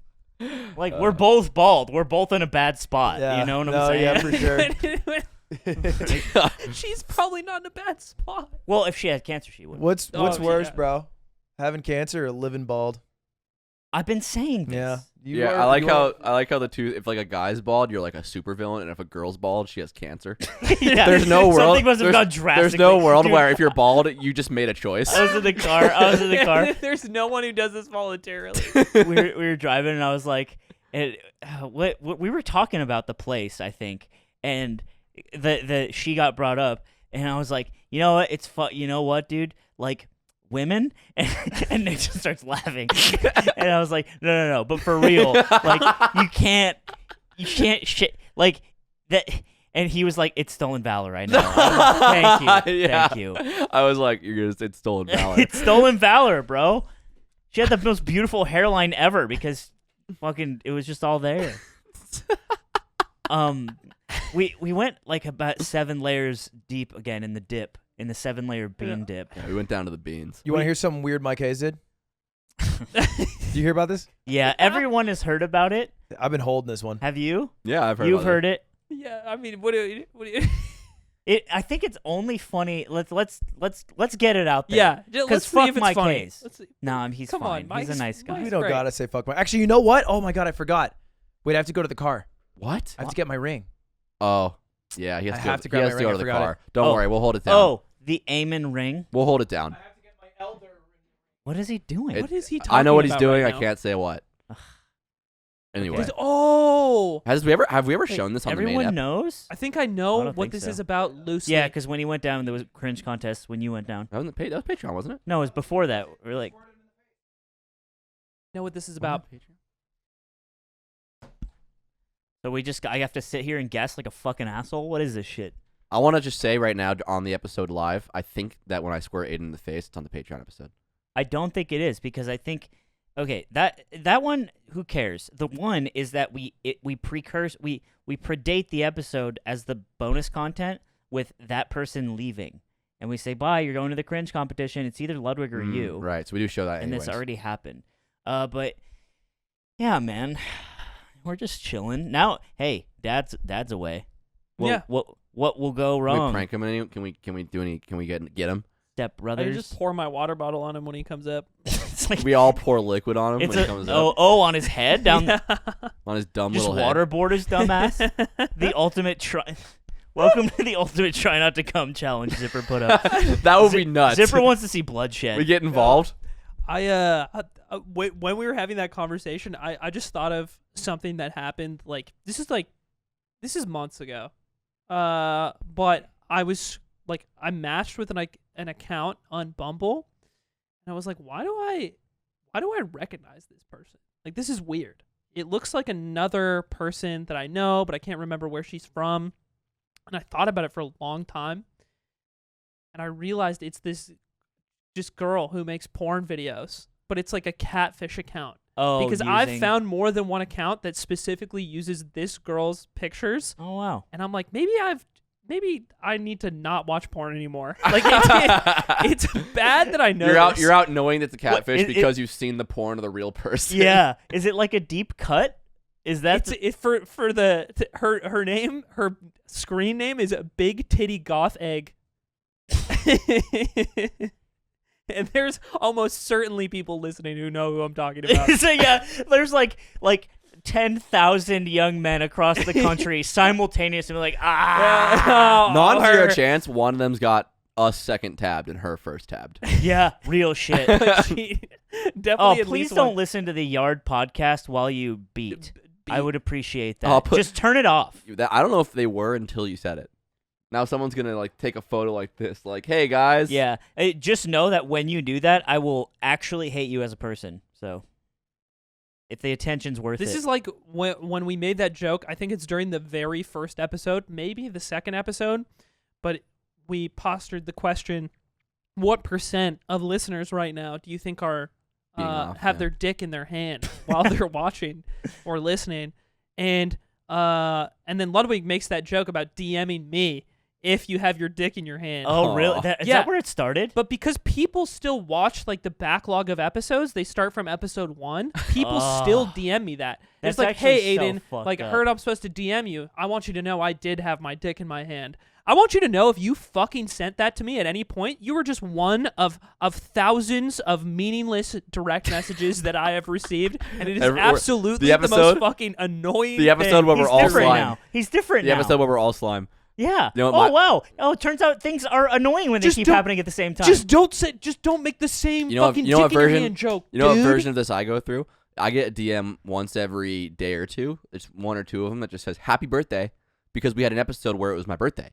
like we're both bald. We're both in a bad spot. Yeah. You know what No, I'm saying? yeah, for sure. She's probably not in a bad spot. Well, if she had cancer, she would. What's Oh, worse, yeah. bro? Having cancer or living bald? I've been saying this. Yeah. You Yeah, are- I like you how are- the two. If like a guy's bald, you're like a supervillain, and if a girl's bald, she has cancer. Yeah. There's no world. Something must have there's, gone drastically. there's no world Dude, where if you're bald, you just made a choice. I was in the car. There's no one who does this voluntarily. we were driving, and I was like, what we were talking about the place, I think, and the she got brought up, and I was like, you know what? You know what, dude? Like women, and Nick just starts laughing, and I was like, no, but for real, like you can't shit like that. And he was like, "It's stolen valor right now." I was like, thank you, Yeah. thank you. I was like, you're gonna say it's stolen valor. It's stolen valor, bro. She had the most beautiful hairline ever because fucking it was just all there. We went like about 7 layers deep again in the dip, in the 7-layer bean dip. Yeah, we went down to the beans. You want to hear something weird Mike Hayes did? Did you hear about this? Yeah, everyone has heard about it. I've been holding this one. Have you? Yeah, I've heard. You've about heard it. Yeah, I mean, what do you? I think it's only funny. Let's get it out there. Yeah, because let's see fuck if it's Mike funny. Hayes. Let's see. Nah, he's Come on, fine. He's a Mike's- nice guy. Mike's We don't great. gotta say fuck my. Actually, you know what? Oh my god, I forgot. Wait, I have to go to the car. What? I have to get my ring. Oh, yeah. He has I to have go, to he grab has my to go ring, to I the forgot car. it. Don't Oh. worry, we'll hold it down. Oh, the Amen ring. We'll hold it down. What is he doing? What is he talking I know what he's about doing. right I now? can't say what. Anyway, He's- oh, have we ever shown this on the main Everyone app? knows. I think I I know don't what think this so. is about loosely. Yeah, because when he went down, there was a cringe contest when you went down. That was Patreon, wasn't it? No, it was before that. We're like, know what this is about. so I have to sit here and guess like a fucking asshole. What is this shit? I want to just say right now on the episode live, I think that when I square Aiden in the face, it's on the Patreon episode. I don't think it is because I think, okay, that one, who cares? The one is that we predate the episode as the bonus content with that person leaving, and we say, bye, you're going to the cringe competition. It's either Ludwig or you. Right, so we do show that And anyways. this already happened. But yeah, man, we're just chilling now. Hey, dad's away. Yeah. What will go Can wrong? we prank him? Can we do any? Can we get him? Step I brothers. can just pour my water bottle on him when he comes up. It's like We all pour liquid on him it's when he comes up on his head down. Yeah. on his dumb Just little head. waterboard his dumbass. The ultimate try. Welcome to the ultimate try not to come challenge Zipper put up. That would be nuts. Zipper wants to see bloodshed. We get involved. When we were having that conversation, I just thought of something that happened. This is months ago. But I was I matched with an account on Bumble, and I was like, why do I recognize this person? Like, this is weird. It looks like another person that I know, but I can't remember where she's from. And I thought about it for a long time, and I realized it's this girl who makes porn videos, but it's like a catfish account. oh, Because I've using- found more than one account that specifically uses this girl's pictures, Oh wow. and I'm like, maybe I need to not watch porn anymore. Like, it's bad that I know. You're out knowing that it's a catfish it- because you've seen the porn of the real person. Yeah. Is it like a deep cut? Is that It's for her name, her screen name is Big Titty Goth Egg. And there's almost certainly people listening who know who I'm talking about. so yeah, there's like 10,000 young men across the country simultaneously like Non-zero her. chance one of them's got us second tabbed and her first tabbed. yeah, real shit. She- Oh, definitely. At please least don't one. listen to the Yard podcast while you beat. beat. I would appreciate that. I'll put- Just turn it off. I don't know if they were until you said it. Now someone's gonna like take a photo like this, like, "Hey guys." Yeah. Just know that when you do that, I will actually hate you as a person. So, if the attention's worth it. This is like when we made that joke. I think it's during the very first episode, maybe the second episode, but we postured the question: what % of listeners right now do you think are have their dick in their hand while they're watching or listening? And then Ludwig makes that joke about DMing me if you have your dick in your hand. Oh, really? Is that where it started? But because people still watch like the backlog of episodes, they start from episode 1. People still DM me that. It's That's like, actually hey, so Aiden, fucked like, up. heard I'm supposed to DM you. I want you to know I did have my dick in my hand. I want you to know if you fucking sent that to me at any point, you were just one of thousands of meaningless direct messages that I have received, and it is absolutely the most fucking annoying The episode thing. where we're He's all different slime. now. He's different The now. episode where we're all slime. Yeah. You know, Wow. Oh, it turns out things are annoying when they Just keep don't- happening at the same time. Just don't make the same fucking you know what dick in your version- hand joke. You know dude. what version of this I go through? I get a DM once every day or two. There's 1 or 2 of them that just says "Happy birthday," because we had an episode where it was my birthday,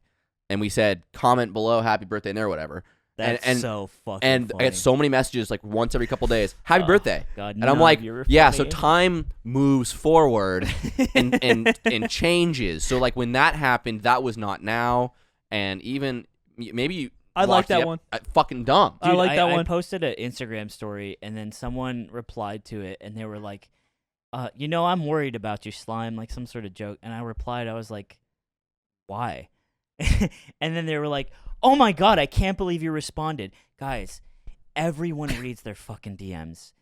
and we said comment below "Happy birthday" in there or whatever. That's and so fucking And funny. I get so many messages like once every couple days, "Happy birthday," God, and I'm no, like, you're yeah. So funny. time moves forward and changes. So like when that happened, that was not now, and even maybe you. I like watched that the one. Fucking dumb. I like that I one. posted an Instagram story, and then someone replied to it, and they were like, I'm worried about you, slime, like some sort of joke. And I replied, I was like, why? And then they were like, oh my God, I can't believe you responded. Guys, everyone reads their fucking DMs.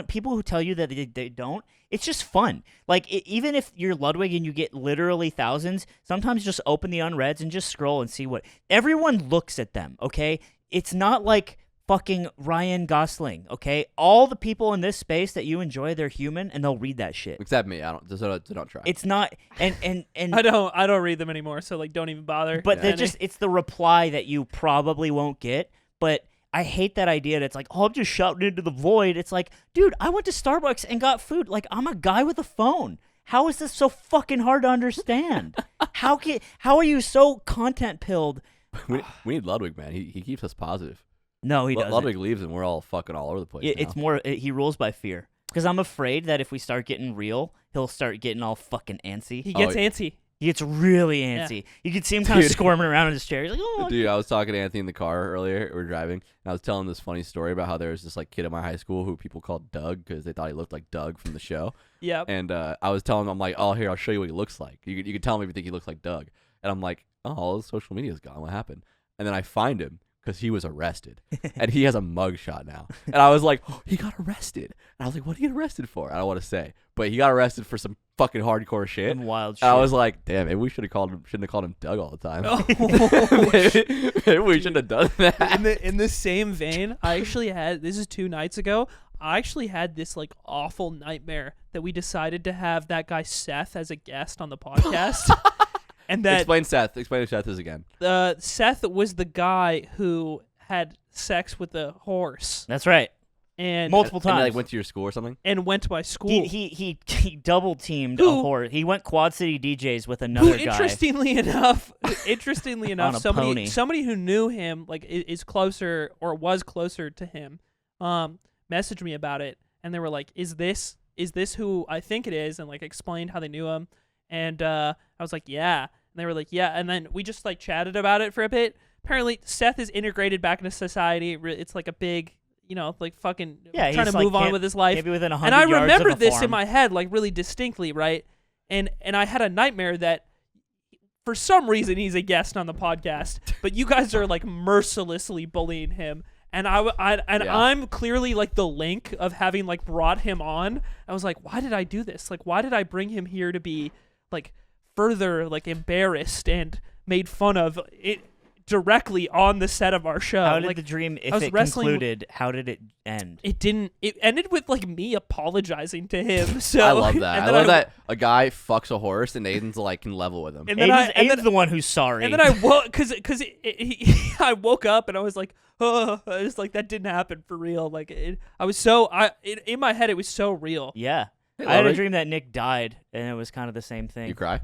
People who tell you that they don't, it's just fun. Like, even if you're Ludwig and you get literally thousands, sometimes just open the unreads and just scroll and see what. Everyone looks at them, okay? It's not like fucking Ryan Gosling, okay? All the people in this space that you enjoy, they're human, and they'll read that shit. Except me. I don't try. It's not, and I don't read them anymore, so like don't even bother. but they're And just, it's the reply that you probably won't get. But I hate that idea that it's like, oh, I'm just shouting into the void. It's like, dude, I went to Starbucks and got food. Like, I'm a guy with a phone. How is this so fucking hard to understand? How are you so content pilled? we need Ludwig, man. He keeps us positive. No, he doesn't. Ludwig leaves and we're all fucking all over the place. It's more, he rules by fear. Because I'm afraid that if we start getting real, he'll start getting all fucking antsy. he gets Oh, antsy. He gets really antsy. You can see him kind of Dude. squirming around in his chair. He's like, oh. Dude, I was talking to Anthony in the car earlier. We were driving, and I was telling this funny story about how there was this like kid in my high school who people called Doug because they thought he looked like Doug from the show. Yep. And I was telling him, I'm like, oh, here, I'll show you what he looks like. You can tell me if you think he looks like Doug. And I'm like, oh, all his social media's gone. What happened? And then I find him because he was arrested, and he has a mugshot now. And I was like, oh, he got arrested. And I was like, what did he get arrested for? I don't want to say, but he got arrested for some fucking hardcore shit. Some wild shit. And I was like, damn, maybe we shouldn't have called him Doug all the time. Oh. maybe we shouldn't have done that. in the same vein, I actually had, this is 2 nights ago, I actually had this like awful nightmare that we decided to have that guy Seth as a guest on the podcast. And that Explain who Seth is again. Seth was the guy who had sex with a horse That's right. and Multiple And times. he, like went to your school or something. and went to my school. He double teamed a Who- horse. He went Quad City DJs with Who, another guy. interestingly enough, On a pony. somebody who knew him, like is closer or was closer to him, messaged me about it, and they were like, "Is this who I think it is?" And like explained how they knew him, and I was like, "Yeah," and they were like, "Yeah," and then we just like chatted about it for a bit. Apparently, Seth is integrated back into society. It's like a big, like fucking Yeah, trying he's to like move on can't- with his life. Maybe within 100 And I yards remember of a this farm. in my head, like really distinctly, right? And I had a nightmare that for some reason he's a guest on the podcast, but you guys are like mercilessly bullying him. And I'm clearly like the link of having like brought him on. I was like, why did I do this? Like, why did I bring him here to be like further like embarrassed and made fun of it directly on the set of our show? How did like, the dream, I if was it wrestling- concluded, how did it end? it didn't. It ended with like me apologizing to him. So I love that. and I then love that a guy fucks a horse and Aiden's like can level with him. And then Aiden's the one who's sorry. And then I woke, because I woke up and I was like, oh, it's like that didn't happen for real. Like I was so in my head it was so real. Yeah. I had a Ludwig, dream that Nick died, and it was kind of the same thing. You cry?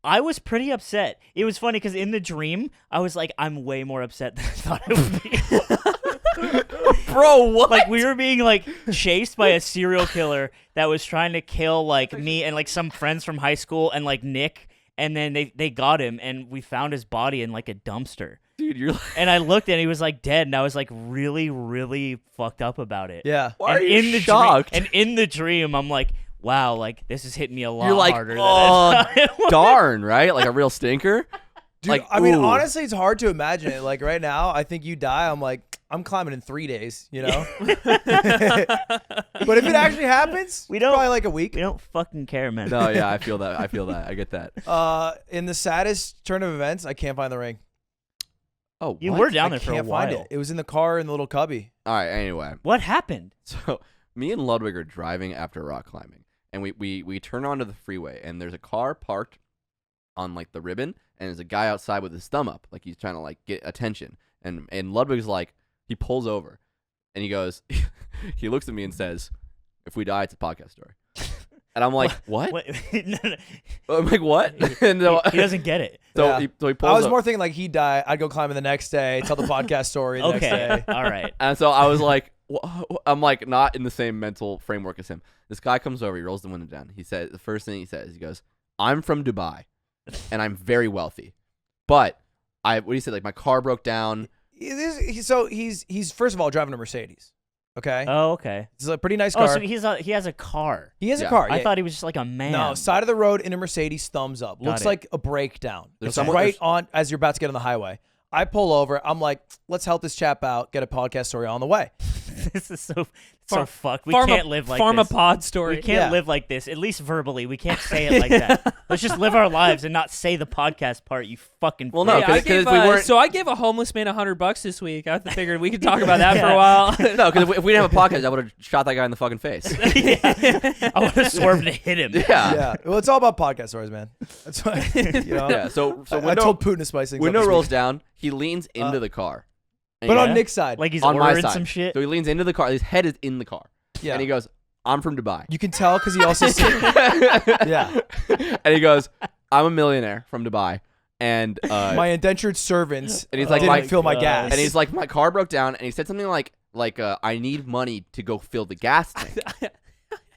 I was pretty upset. It was funny because in the dream, I was like, I'm way more upset than I thought I would be. Bro, what? Like, we were being, like, chased by a serial killer that was trying to kill, like, me and, like, some friends from high school and, like, Nick. And then they got him, and we found his body in, like, a dumpster. Dude, you're like, And I looked, and he was, like, dead. And I was, like, really, really fucked up about it. Yeah. why are And you in the shocked? Dream, and in the dream, I'm like, wow, like, this is hitting me a lot You're like, harder oh, than I thought it would. darn, right? Like a real stinker. Dude, Like, I mean, ooh. honestly, it's hard to imagine it. Like right now, I think you die. I'm like, I'm climbing in 3 days, you know? But if it actually happens, We don't- probably like a week. We don't fucking care, man. No, yeah, I feel that. I feel that. I get that. In the saddest turn of events, I can't find the ring. Oh, You what? were down I there for a can't while. find it. It was in the car in the little cubby. All right. Anyway, What happened? so me and Ludwig are driving after rock climbing, and we turn onto the freeway, and there's a car parked on like the ribbon, and there's a guy outside with his thumb up, like he's trying to like get attention, and Ludwig's like, he pulls over, and he goes, he looks at me and says, "If we die, it's a podcast story." And I'm like, "What?" What? No, no. I'm like, "What?" And He doesn't get it. so Yeah. he I pulls was up. more thinking like he died. I'd go climbing the next day, tell the podcast story the next Okay. day. All right. And so I was like, I'm like not in the same mental framework as him. This guy comes over, he rolls the window down. He says, the first thing he says, he goes, "I'm from Dubai, and I'm very wealthy, but what do you say? Like my car broke down." So he's first of all driving a Mercedes. Okay, Oh, okay. it's a pretty nice Oh, car. so he has a car. He has Yeah. a car. I yeah. thought he was just like a man. No, side of the road in a Mercedes, thumbs up. Got Looks it. like a breakdown. There's It's someone- right there's- on as you're about to get on the highway. I pull over. I'm like, let's help this chap out. Get a podcast story on the way. This is so Far- fucked. We Pharma- can't live like this. Pharmapod story. We can't Yeah. live like this, at least verbally. We can't say it like that. Let's just live our lives and not say the podcast part, you fucking Well, no, freak. Hey, I 'cause gave, if we weren't- so I gave a homeless man $100 this week. I figured we could talk about that for a while. No, because if we didn't have a podcast, I would have shot that guy in the fucking face. I would have swerved to hit him. Yeah. Yeah. Well, it's all about podcast stories, man. That's why. You know. Yeah. So I window told Putin to spice things up window this rolls week. down. He leans into the car. And But he- on Nick's side, Like he's on my ordering side. some shit. So he leans into the car. His head is in the car. yeah, And he goes, "I'm from Dubai." you can tell because he also said, yeah, And he goes, "I'm a millionaire from Dubai." And my indentured servants And he's like, didn't my- fill my God. gas. and he's like, "My car broke down." And he said something like "I need money to go fill the gas tank."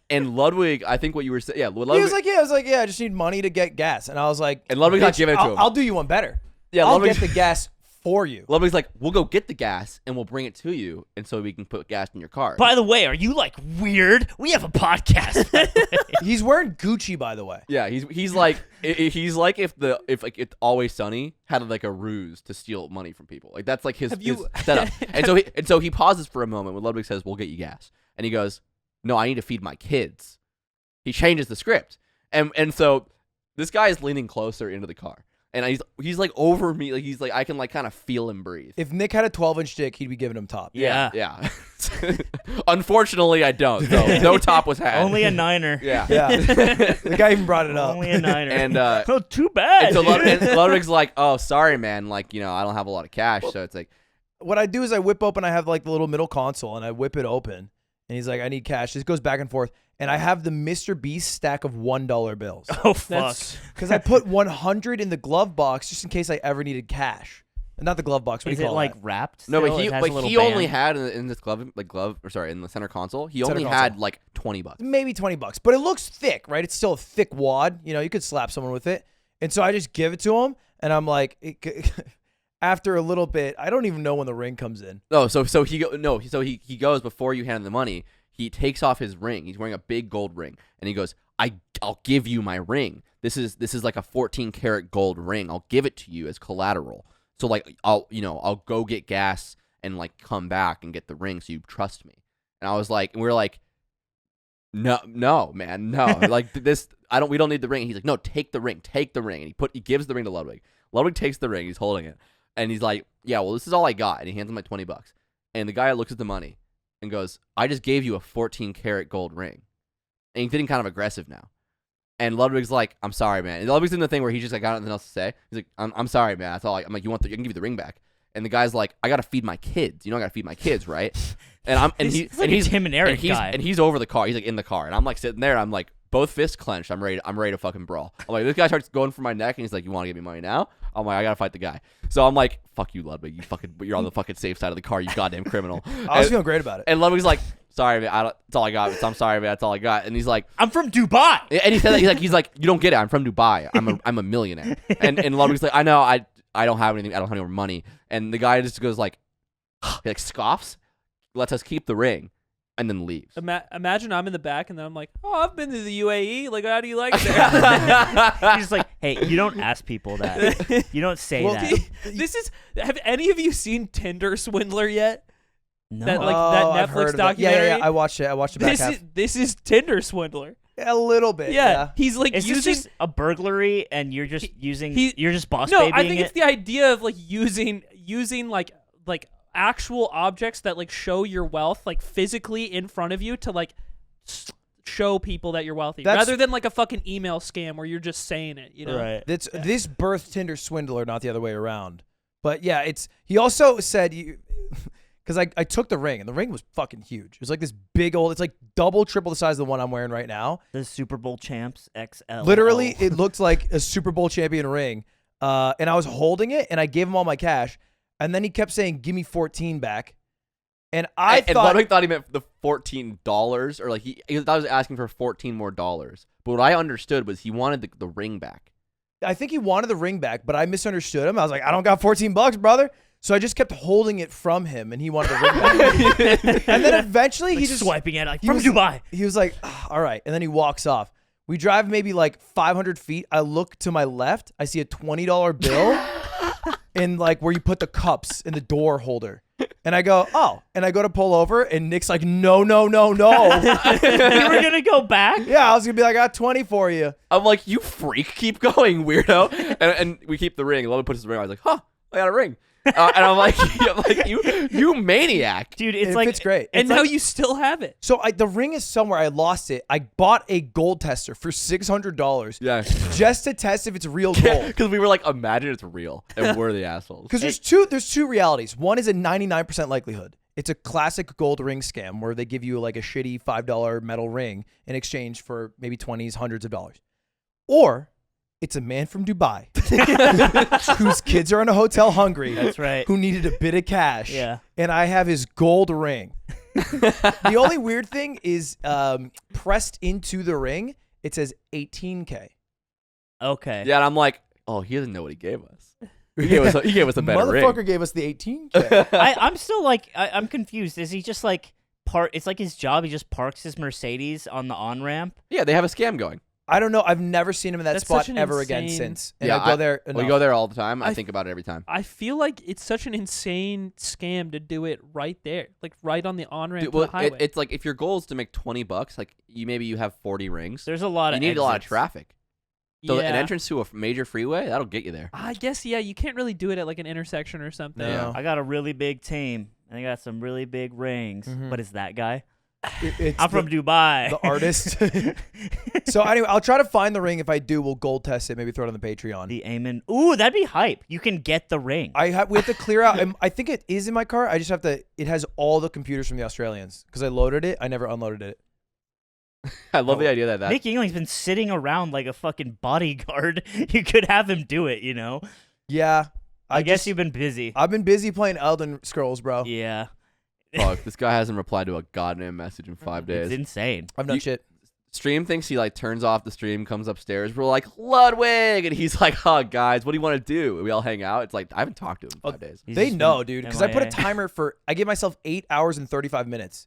And Ludwig, I think what you were saying, yeah, he Ludwig, was like, I just need money to get gas. And I was like, And Ludwig's not "Bitch, giving it to him." I'll do you one better. Yeah, I'll Ludwig's- get the gas for you. Ludwig's like, "We'll go get the gas and we'll bring it to you, and so we can put gas in your car." By the way, are you like weird? We have a podcast. by the way. He's wearing Gucci, by the way. yeah, he's like he's like if like it's Always Sunny had like a ruse to steal money from people. Like that's like his setup. and so he pauses for a moment when Ludwig says, "We'll get you gas," and he goes, "No, I need to feed my kids." He changes the script, and so this guy is leaning closer into the car, and he's like over me, like he's like I can like kind of feel him breathe. If Nick had a 12-inch dick, he'd be giving him top. Yeah. Yeah. Unfortunately, I don't. So no top was had. Only a niner. Yeah. Yeah. The guy even brought it up. Only a niner. And oh, too bad. and so dude. Ludwig's like, "Oh, sorry, man. Like, I don't have a lot of cash." So it's like, What I do is I whip open, I have like the little middle console, and I whip it open. And he's like, I need cash. This goes back and forth. And I have the Mr. Beast stack of $1 bills. oh fuck. That's Because I put 100 in the glove box just in case I ever needed cash. Not the glove box. What Is do you it call like that? wrapped? no, still? but It has a little he only band? had in this glove, in the center console, he Center only console. had like $20. Maybe $20, but it looks thick, right? It's still a thick wad. You could slap someone with it. And so I just give it to him, and I'm like, after a little bit, I don't even know when the ring comes in. No, so he goes before you hand him the money. He takes off his ring. He's wearing a big gold ring, and he goes, "I'll give you my ring. This is like a 14 karat gold ring. I'll give it to you as collateral. So like I'll go get gas and like come back and get the ring so you trust me." And I was like, and we were like, no, man, no. Like this, we don't need the ring. He's like, "No, take the ring. And he gives the ring to Ludwig. Ludwig takes the ring. He's holding it, and he's like, "Yeah, well, this is all I got." And he hands him like $20. And the guy looks at the money and goes, "I just gave you a 14 karat gold ring." And he's getting kind of aggressive now. And Ludwig's like, "I'm sorry, man." And Ludwig's in the thing where he's just like got nothing else to say. He's like, I'm sorry, man. That's all. I'm like, I can give you the ring back. And the guy's like, "I gotta feed my kids. I gotta feed my kids, right?" And It's like a Tim and Eric guy. and he's over the car. He's like in the car, and I'm like sitting there. I'm like both fists clenched. I'm ready to fucking brawl. I'm like, this guy starts going for my neck, and he's like, you want to give me money now? I'm like, I gotta fight the guy. So I'm like, fuck you, Ludwig. You're on the fucking safe side of the car. You goddamn criminal. I was feeling great about it. And Ludwig's like, sorry, man. That's all I got. I'm sorry, man. That's all I got. And he's like, I'm from Dubai. and he said that he's like, you don't get it. I'm from Dubai. I'm a millionaire. And Ludwig's like, I know. I don't have anything. I don't have any more money. And the guy just goes like, he like scoffs, lets us keep the ring, and then leaves. Imagine I'm in the back and then I'm like, oh, I've been to the UAE. Like, how do you like it there? He's just like, hey, you don't ask people that. You don't say that. Have any of you seen Tinder Swindler yet? No. That I've Netflix heard of that. documentary. Yeah. I watched it. I watched the back half. This is Tinder Swindler. A little bit. Yeah, he's like Is using. this just a burglary and you're just you're just boss No, babying I think it? it's the idea of like using like actual objects that like show your wealth like physically in front of you to like show people that you're wealthy, rather than like a fucking email scam where you're just saying it. You know, Right. This birthed Tinder Swindler, not the other way around. But yeah, he also said because I took the ring and the ring was fucking huge. It was like this big old. It's like double, triple the size of the one I'm wearing right now. The Super Bowl champs XL. Literally, it looked like a Super Bowl champion ring. And I was holding it, and I gave him all my cash, and then he kept saying, "Give me 14 back." And and Ludwig thought he meant the $14, or like he thought he was asking for 14 more dollars. But what I understood was he wanted the ring back. I think he wanted the ring back, but I misunderstood him. I was like, I don't got $14, brother. So I just kept holding it from him, and he wanted the ring back. And then eventually like he just swiping it like from Dubai. He was like, all right. And then he walks off. We drive maybe like 500 feet. I look to my left. I see a $20 bill in like where you put the cups in the door holder. And I go, oh. And I go to pull over, and Nick's like, no. You were gonna go back? Yeah, I was gonna be like, I got 20 for you. I'm like, you freak, keep going, weirdo. And we keep the ring. Ludwig puts his ring on. I was like, huh, I got a ring. And I'm like, you maniac, dude. It like fits great. And now you still have it. So the ring is somewhere. I lost it. I bought a gold tester for $600. Yeah, just to test if it's real gold. Because we were like, imagine it's real, and we're the assholes. Because there's two realities. One is a 99% likelihood. It's a classic gold ring scam where they give you like a shitty $5 metal ring in exchange for maybe 20s, hundreds of dollars. Or it's a man from Dubai whose kids are in a hotel hungry. That's right. Who needed a bit of cash. Yeah. And I have his gold ring. The only weird thing is pressed into the ring, it says 18K. Okay. Yeah, and I'm like, oh, he doesn't know what he gave us. He gave us a better ring. Motherfucker gave us the 18K. I'm still like, I'm confused. Is he just like it's like his job. He just parks his Mercedes on the on-ramp. Yeah, they have a scam going. I don't know. I've never seen him in that That's spot such an ever again insane- since. And Yeah, I go there. We go there all the time. I think about it every time. I feel like it's such an insane scam to do it right there, like right on the on ramp Dude, to the highway. it's like if your goal is to make $20, like you have 40 rings. There's a lot You of need a lot of exits. traffic. So yeah. an entrance to a major freeway, that'll get you there. I guess you can't really do it at like an intersection or something. No. I got a really big team, and I got some really big rings. Mhm. But it's that guy. It's I'm from Dubai. the artist. So anyway, I'll try to find the ring. If I do, we'll gold test it. Maybe throw it on the Patreon. The Amen. Ooh, that'd be hype. You can get the ring. We have to clear out. I think it is in my car. I just have to. It has all the computers from the Australians because I loaded it. I never unloaded it. I love the idea that Nick Yingling's been sitting around like a fucking bodyguard. You could have him do it, you know? Yeah, I guess you've been busy. I've been busy playing Elden Scrolls, bro. Yeah. fuck, this guy hasn't replied to a goddamn message in 5 days. It's insane. I've done shit. Stream thinks he like turns off the stream, comes upstairs. We're like, Ludwig, and he's like, oh guys, what do you want to do? We all hang out. It's like I haven't talked to him in 5 days. He's They just know, been dude, because I put a MIA. timer for. I give myself 8 hours and 35 minutes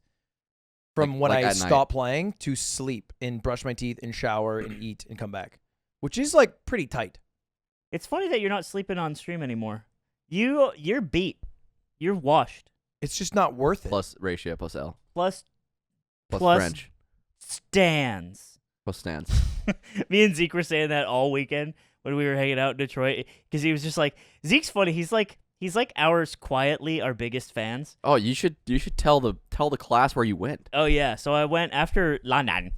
from when Like I at night. stop playing to sleep and brush my teeth and shower and eat and come back, which is like pretty tight. It's funny that you're not sleeping on stream anymore. You're beat. You're washed. It's just not worth it. Plus ratio, plus L, Plus plus French, stands. plus stands. Me and Zeke were saying that all weekend when we were hanging out in Detroit because he was just like, Zeke's funny. He's like ours quietly our biggest fans. Oh, you should tell the class where you went. Oh yeah, so I went after London.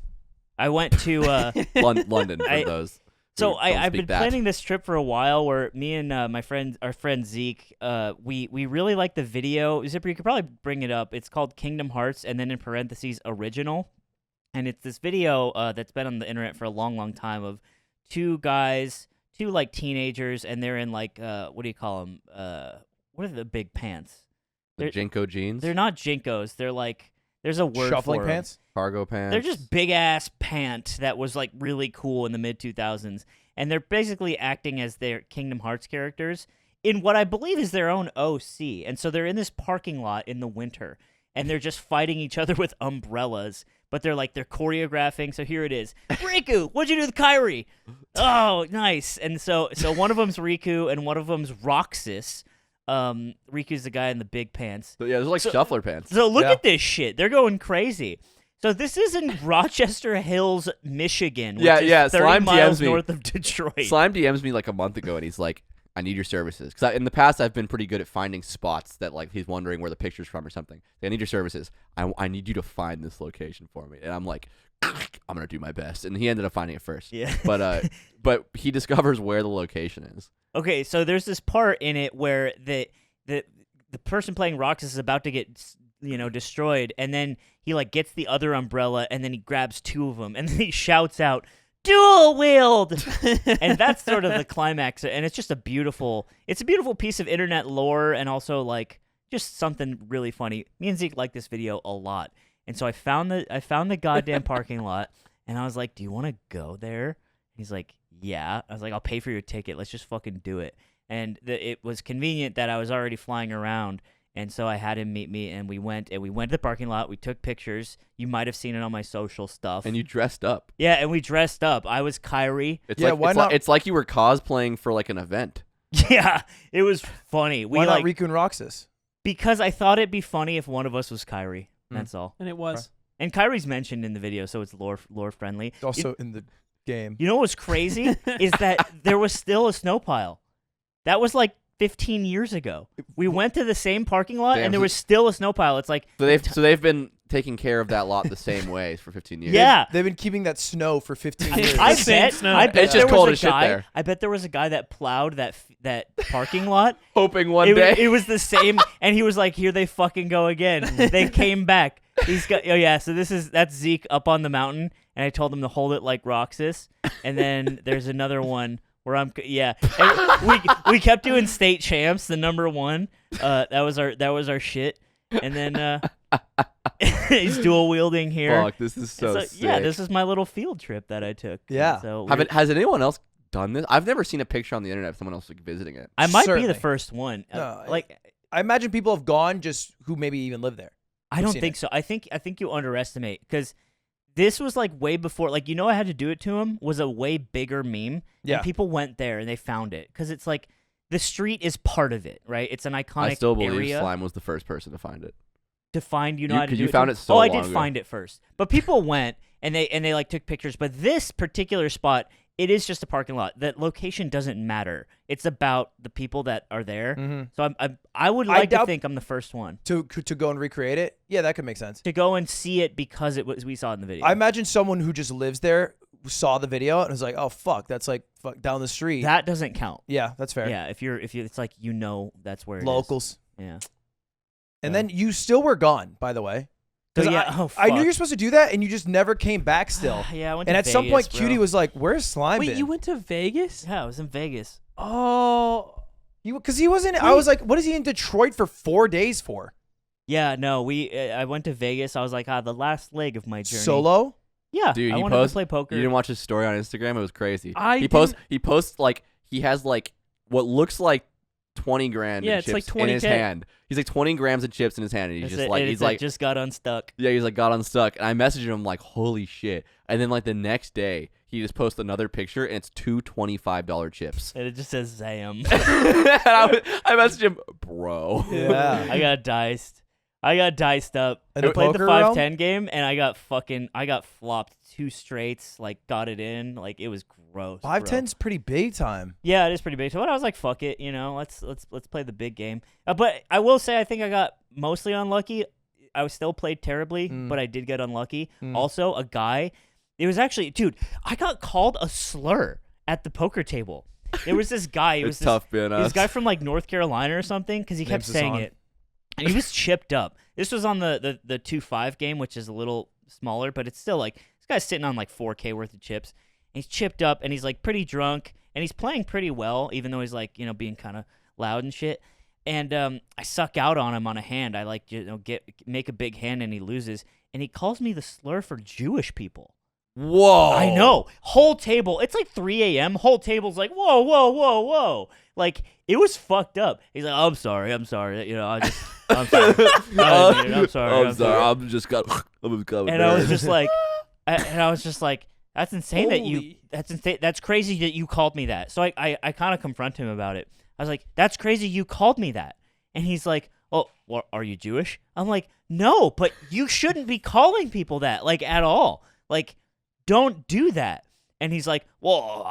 I went to London for I- those. So Dude, don't I've speak been that. planning this trip for a while. Where me and our friend Zeke, we really like the video. Zipper, you could probably bring it up. It's called Kingdom Hearts, and then in parentheses original, and it's this video that's been on the internet for a long time of two like teenagers, and they're in like what do you call them? What are the big pants? The Jinko jeans, They're not Jinkos. They're like there's a word Shuffling for 'em. pants. cargo pants. They're just big ass pant that was like really cool in the mid 2000s, and they're basically acting as their Kingdom Hearts characters in what I believe is their own OC. And so they're in this parking lot in the winter, and they're just fighting each other with umbrellas. But they're choreographing. So here it is. Riku, what'd you do with Kairi? Oh, nice. And so one of them's Riku, and one of them's Roxas. Riku's the guy in the big pants. So, yeah, they're like shuffler pants. So look Yeah. at this shit. They're going crazy. So this is in Rochester Hills, Michigan, which Yeah, is yeah, 30 Slime miles DMs me. north of Detroit. Slime DMs me like a month ago, and he's like, "I need your services." Because in the past, I've been pretty good at finding spots that like he's wondering where the picture's from or something. I need your services. I need you to find this location for me. And I'm like, I'm gonna do my best. And he ended up finding it first. Yeah. But he discovers where the location is. Okay, so there's this part in it where the person playing Roxas is about to get destroyed, and then he like gets the other umbrella, and then he grabs two of them, and then he shouts out, "Dual wield!" And that's sort of the climax, and it's just a beautiful piece of internet lore, and also like just something really funny. Me and Zeke like this video a lot, and so I found the goddamn parking lot, and I was like, "Do you want to go there?" He's like, "Yeah." I was like, "I'll pay for your ticket. Let's just fucking do it." And it was convenient that I was already flying around, and so I had him meet me, and we went to the parking lot. We took pictures. You might have seen it on my social stuff. And you dressed up. Yeah, and we dressed up. I was Kairi. It's Yeah, like, why not? It's like you were cosplaying for like an event. Yeah, it was funny. We Why like not Riku and Roxas? because I thought it'd be funny if one of us was Kairi. That's all. And it was. And Kairi's mentioned in the video, so it's lore friendly. It's also in the game. You know what was crazy is that there was still a snow pile. That was like 15 years ago. We went to the same parking lot, Damn, and there so- was still a snow pile. It's like, So they've been taking care of that lot the same way for 15 years. yeah. They've been keeping that snow for 15 years. I Same bet. snow. I bet It's just there cold was as a shit guy. there. I bet there was a guy that plowed that parking lot. Hoping one It, day. it was the same, and he was like, "Here they fucking go again." They came back. He's got. Oh yeah. So that's Zeke up on the mountain, and I told him to hold it like Roxas. And then there's another one where I'm. Yeah. And we kept doing state champs, the number one. That was our shit. And then he's dual wielding here. Fuck, this is so sick. yeah, this is my little field trip that I took. Yeah. And so Has anyone else done this? I've never seen a picture on the internet of someone else like visiting it. I might be Certainly. the first one. No, Like I imagine people have gone just who maybe even live there. I I've don't seen think it. so. I think you underestimate because this was like way before. Like I had to do it to him was a way bigger meme. Yeah. And people went there and they found it because it's like the street is part of it, right? It's an iconic I still believe area Slime was the first person to find it. to find. You know You- how to 'cause do you it. found to- it so Oh, I long did ago. find it first, but people went and they like took pictures. But this particular spot, it is just a parking lot. The location doesn't matter. It's about the people that are there. Mm-hmm. So I would like to doubt- think I'm the first one To go and recreate it, yeah, that could make sense. to go and see it because we saw it in the video. I imagine someone who just lives there saw the video and was like, "Oh fuck, that's like down the street." That doesn't count. Yeah, that's fair. Yeah, if you, it's like that's where it is. Locals. Yeah. And Yeah. then you still were gone, by the way. 'Cause So, yeah, I knew fuck. you're supposed to do that, and you just never came back still. Yeah, I went And to at some point, Vegas, Cutie bro. was like, "Where's Slime Wait, been?" you went to Vegas? Yeah, I was in Vegas. Oh, Because he wasn't. I was like, "What is he in Detroit for 4 days for?" Yeah, no, I went to Vegas. I was like, the last leg of my journey. Solo. Yeah, Dude, I he wanted posts- to play poker. You didn't watch his story on Instagram? It was crazy. I He posts like he has like what looks like 20 grand Yeah, in it's chips like in his 20K. hand. He's like 20 grams of chips in his hand, and he's It's just a- like it's he's like just got unstuck. yeah, he's like got unstuck. And I messaged him like, holy shit. And then like the next day, he just posts another picture, and it's two $25 chips. And it just says Zam. And I messaged him, bro. Yeah. I got diced. I got diced up. In I the played the poker realm? 5-10 game, and I got flopped 2 straights. Like got it in. Like it was gross. bro. 5-10's pretty big time. Yeah, it is pretty big. So I was like, fuck it, let's play the big game. But I will say, I think I got mostly unlucky. I still played terribly, but I did get unlucky. Also, a guy. It was actually, dude, I got called a slur at the poker table. There was this guy. It was It's tough being this us. guy from like North Carolina or something because he kept Name's saying Hassan. it, and he was chipped up. This was on the 2-5 game, which is a little smaller, but it's still like this guy's sitting on like 4K worth of chips. And he's chipped up, and he's like pretty drunk, and he's playing pretty well, even though he's like being kind of loud and shit. And I suck out on him on a hand. I like make a big hand, and he loses, and he calls me the slur for Jewish people. Whoa. I know. Whole table. It's like 3 a.m. Whole table's like, whoa, whoa, whoa, whoa. Like, it was fucked up. He's like, I'm sorry. I'm sorry. I'm sorry. I'm sorry. I'm sorry. I'm just coming. And I was just like, that's insane that's insane. That's crazy that you called me that. So I kind of confront him about it. I was like, that's crazy you called me that. And he's like, oh, well, are you Jewish? I'm like, no, but you shouldn't be calling people that, like, at all. Like, don't do that. And he's like, well,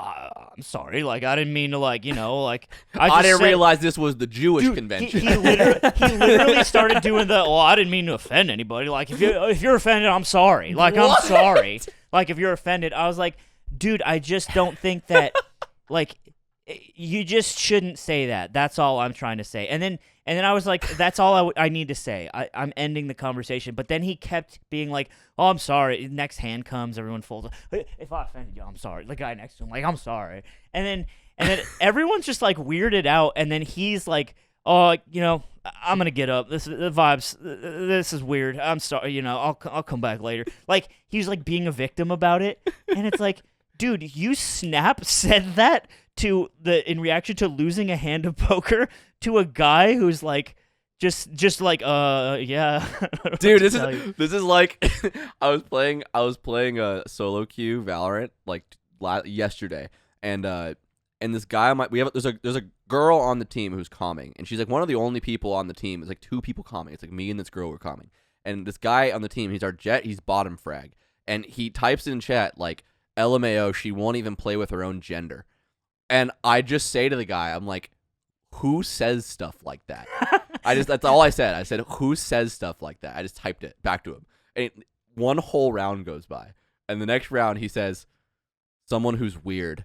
I'm sorry. Like, I didn't mean to, like, like. I didn't realize this was the Jewish convention. He literally started doing the, well, I didn't mean to offend anybody. Like, if you're offended, I'm sorry. Like, What? I'm sorry. Like, if you're offended, I was like, dude, I just don't think that, like, you just shouldn't say that. That's all I'm trying to say. And then I was like, that's all I need to say. I'm ending the conversation. But then he kept being like, oh, I'm sorry. Next hand comes, everyone folds. If I offended you, I'm sorry. The guy next to him, like, I'm sorry. And then everyone's just like weirded out. And then he's like, oh, I'm gonna get up. The vibes. This is weird. I'm sorry. I'll come back later. Like, he's like being a victim about it. And it's like, dude, you said that in reaction to losing a hand of poker to a guy who's like just like yeah. Dude, this is like I was playing a solo queue Valorant like yesterday, and this guy there's a girl on the team who's calming, and she's like one of the only people on the team. It's like 2 people calming. It's like me and this girl were calming, and this guy on the team, he's our jet. He's bottom frag, and he types in chat like, LMAO, she won't even play with her own gender. And I just say to the guy, I'm like, who says stuff like that? That's all I said. I said, who says stuff like that? I just typed it back to him. And one whole round goes by. And the next round he says, someone who's weird.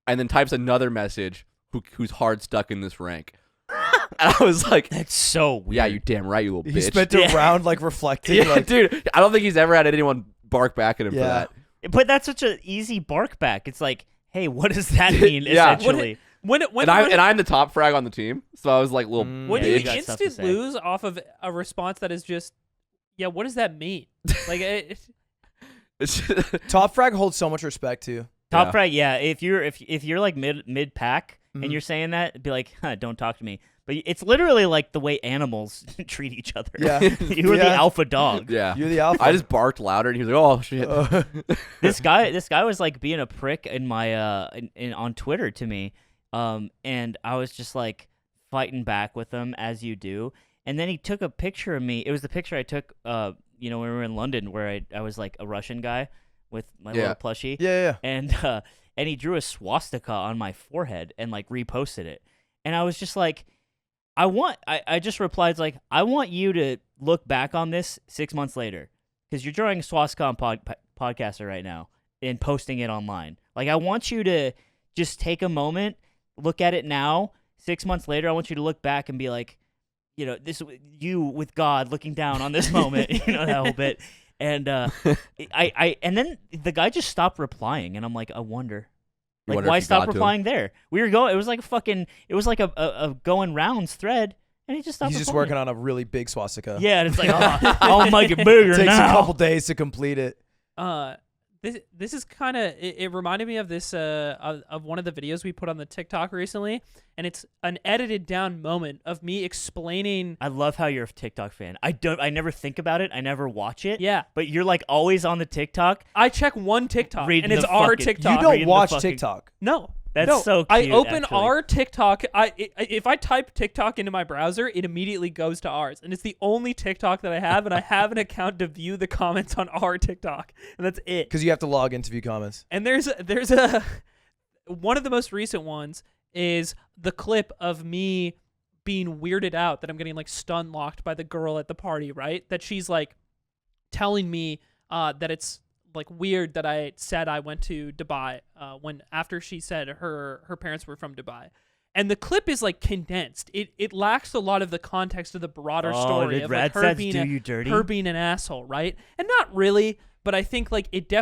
And then types another message, who's hard stuck in this rank. And I was like, that's so weird. Yeah, you damn right, you little bitch. He spent a round like reflecting. Yeah, like, dude, I don't think he's ever had anyone bark back at him for that. But that's such an easy bark back. It's like, hey, what does that mean? Yeah. Essentially, And I'm the top frag on the team, so I was like, little when Yeah, you you got stuff to instant say. lose off of a response that is just, yeah, what does that mean? Like, Top frag holds so much respect too. top frag. Yeah, if you're like mid pack Mhm. and you're saying that, be like, don't talk to me. But it's literally like the way animals treat each other. Yeah. You are the Yeah. alpha dog. Yeah. You're the alpha. I just barked louder, and he was like, "Oh shit!" This guy was like being a prick in my on Twitter to me, and I was just like fighting back with him as you do. And then he took a picture of me. It was the picture I took, when we were in London, where I was like a Russian guy with my little plushie. yeah. And he drew a swastika on my forehead and like reposted it. And I was just like, I just replied like, I want you to look back on this 6 months later, because you're drawing a swastika on podcaster right now and posting it online. Like, I want you to just take a moment, look at it now. 6 months later, I want you to look back and be like, this you with God looking down on this moment, that whole bit. And and then the guy just stopped replying, and I'm like, I wonder. You Like, wonder why if you stop got to him? replying there? We were going. It was like a going rounds thread, and he just stopped. He's just replying. working on a really big swastika. Yeah, and it's like, I'll make it bigger Takes now. a couple days to complete it. this is kind of it reminded me of this of one of the videos we put on the TikTok recently, and it's an edited down moment of me explaining. I love how you're a TikTok fan. I never think about it. I never watch it. Yeah, But you're like always on the TikTok. I check one TikTok, Reading and it's the our fucking- TikTok. You don't reading the watch fucking- TikTok. No. That's no, so I cute, open actually. our TikTok. If I type TikTok into my browser, it immediately goes to ours, and it's the only TikTok that I have, and I have an account to view the comments on our TikTok, and that's it. Because you have to log in to view comments. And there's a one of the most recent ones is the clip of me being weirded out that I'm getting like stun locked by the girl at the party, right? That she's like telling me that it's like weird that I said I went to Dubai when after she said her parents were from Dubai. And the clip is like condensed. It lacks a lot of the context of the broader story of like her being an asshole, right? And not really, but I think like it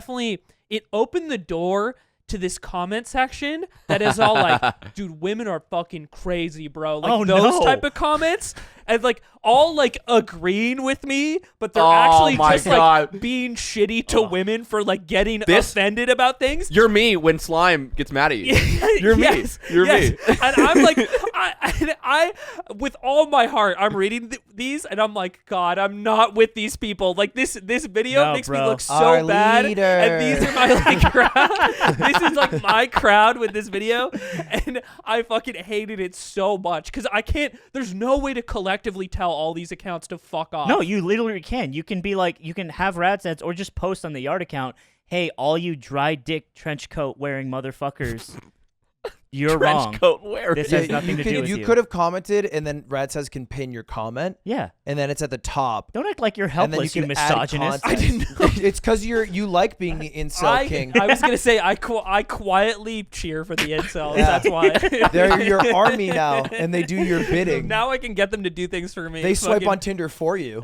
opened the door to this comment section that is all like, dude, women are fucking crazy, bro. Like those type of comments, and like all like agreeing with me, but they're actually just like being shitty to women for like getting offended about things. You're me when slime gets mad at you. You're me. You're me. And I'm like, I with all my heart, I'm reading these, and I'm like, God, I'm not with these people. Like this video makes me look so bad, and these are my like crowd. This is like my crowd with this video, and I fucking hated it so much because I can't. There's no way to collectively tell all these accounts to fuck off. No, you literally can. You can be like, you can have rad sets or just post on the yard account, hey, all you dry dick trench coat wearing motherfuckers, you're wrong. Trench coat wearing. This has nothing to do with you. You could have commented, and then Rad says can pin your comment. Yeah. And then it's at the top. Don't act like you're helpless, you misogynist. I didn't know. It's because you like being the incel king. I was gonna say I quietly cheer for the incels. Yeah. That's why they're your army now, and they do your bidding. Now I can get them to do things for me. They swipe on Tinder for you,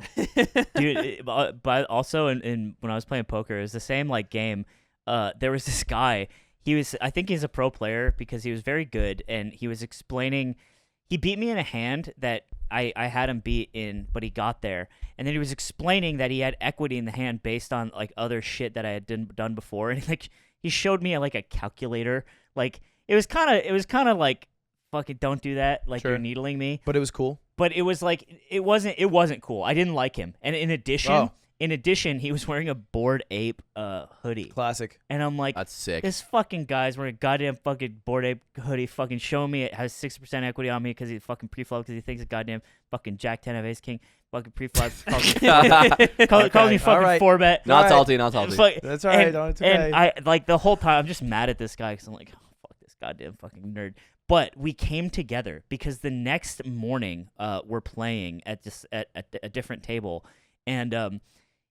dude. But also, in when I was playing poker, it was the same like game. There was this guy. I think he's a pro player because he was very good, and he was explaining. He beat me in a hand that I had him beat in, but he got there, and then he was explaining that he had equity in the hand based on like other shit that I had done before, and like he showed me like a calculator. Like it was kind of like, fucking don't do that. Like you're needling me. But it was cool. But it was like it wasn't cool. I didn't like him, and in addition, he was wearing a Bored Ape hoodie. Classic. And I'm like, that's sick. This fucking guy's wearing a goddamn fucking Bored Ape hoodie, fucking showing me it has 6% equity on me because he's fucking pre-flop because he thinks a goddamn fucking Jack 10 of Ace King fucking pre-flop. Calls me fucking 4-bet. Not salty, not salty. That's all right. It's okay. And I like the whole time I'm just mad at this guy because I'm like, oh, fuck this goddamn fucking nerd. But we came together because the next morning we're playing at a different table, and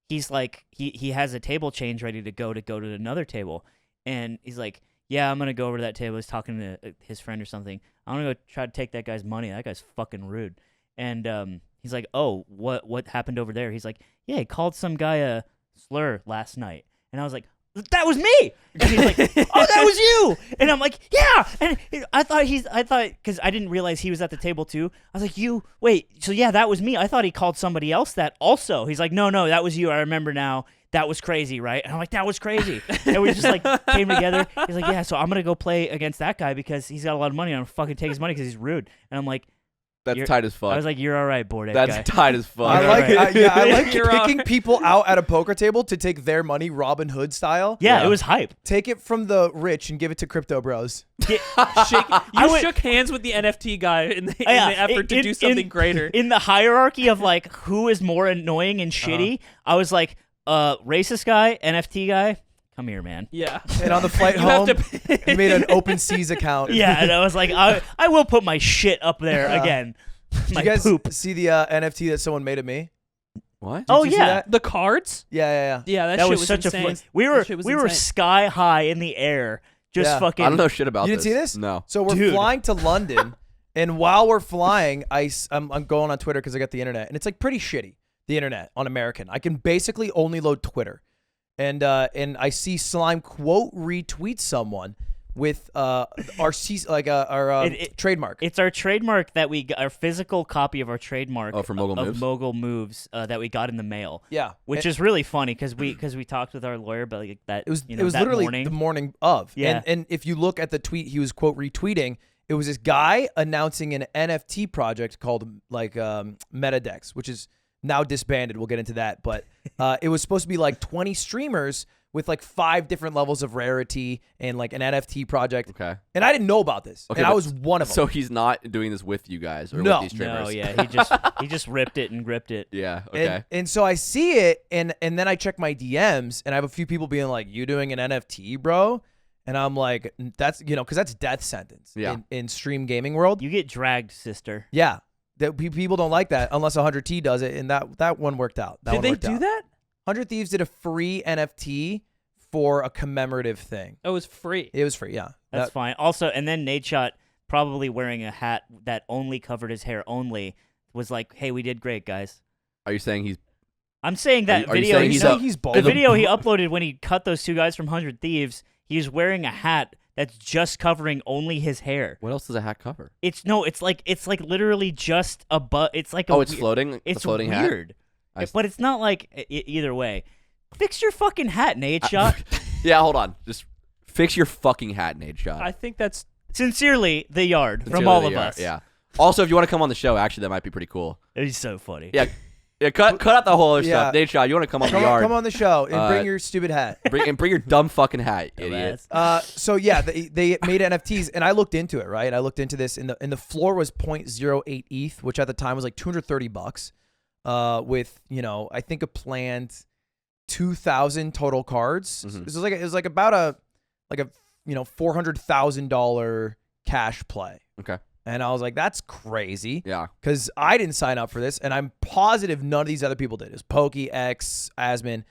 he's like, he has a table change ready to go to another table. And he's like, yeah, I'm going to go over to that table. He's talking to his friend or something. I'm going to go try to take that guy's money. That guy's fucking rude. And he's like, oh, what happened over there? He's like, yeah, he called some guy a slur last night. And I was like, that was me. And he's like, oh, that was you. And I'm like, yeah. And I thought because I didn't realize he was at the table too. I was like, wait, so yeah, that was me. I thought he called somebody else that also. He's like, no, that was you. I remember now. That was crazy, right? And I'm like, that was crazy. And we just like came together. He's like, yeah, so I'm going to go play against that guy because he's got a lot of money. I'm going to fucking take his money because he's rude. And I'm like, that's tight as fuck. I was like, you're all right, Bored Ape guy. That's tight as fuck. I like I like picking people out at a poker table to take their money, Robin Hood style. Yeah, it was hype. Take it from the rich and give it to crypto bros. You shook hands with the NFT guy in the effort to do something greater. In the hierarchy of like who is more annoying and shitty, I was like, racist guy, NFT guy. Come here, man. Yeah. And on the flight home, he made an open seas account. Yeah, and I was like, I will put my shit up there again. Did you guys see the NFT that someone made of me? What? Oh yeah, the cards. Yeah. Yeah, that shit was such insane. we were sky high in the air, just fucking. I don't know shit about this. You didn't see this? No. So we're flying to London, and while we're flying, I'm going on Twitter because I got the internet, and it's like pretty shitty. The internet on American, I can basically only load Twitter. And I see Slime quote retweet someone with our trademark. It's our trademark that our physical copy of our trademark for Mogul Moves that we got in the mail. Yeah, which is really funny because we talked with our lawyer, but like that it was that literally morning. the morning of. Yeah, and if you look at the tweet, he was quote retweeting. It was this guy announcing an NFT project called like MetaDex, which is now disbanded. We'll get into that, but it was supposed to be like 20 streamers with like 5 different levels of rarity and like an NFT project. Okay. And I didn't know about this. Okay, and I was one of them. So he's not doing this with you guys or with these streamers? No, yeah, he just ripped it and gripped it. Yeah, okay. And so I see it, and then I check my DMs, and I have a few people being like, "You doing an NFT, bro?" And I'm like, "That's because that's death sentence in stream gaming world. You get dragged, sister." Yeah. That people don't like that unless 100T does it, and that one worked out. Did they do that? 100 Thieves did a free NFT for a commemorative thing. Oh, it was free. It was free, yeah. That's fine. Also, and then Nate Shot, probably wearing a hat that only covered his hair only, was like, "Hey, we did great, guys." Are you saying he's? I'm saying that Are you video. saying He's, he's bald. The video he uploaded when he cut those two guys from 100 Thieves, he was wearing a hat that's just covering only his hair. What else does a hat cover? It's like literally just a It's like Oh, it's floating. It's a floating weird, hat. but it's not like either way. Fix your fucking hat, Nate Shot. Yeah, hold on. Just fix your fucking hat, Nate Shot. I think that's Sincerely, the Yard from Sincerely, all the of Yard, us. Yeah. Also, if you want to come on the show, actually, that might be pretty cool. It's so funny. Yeah. Yeah, cut out the whole other Yeah. stuff. Nate Shot, you want to come on the yard? Come on the show and bring your stupid hat. Bring your dumb fucking hat, idiot. So yeah, they made NFTs, and I looked into it. Right, I looked into this, and the floor was 0.08 ETH, which at the time was like $230. With I think a planned 2,000 total cards. Mhm. It was like about a $400,000 cash play. Okay. And I was like, that's crazy. Yeah. Because I didn't sign up for this, and I'm positive none of these other people did. It was Pokey, X, Asmin,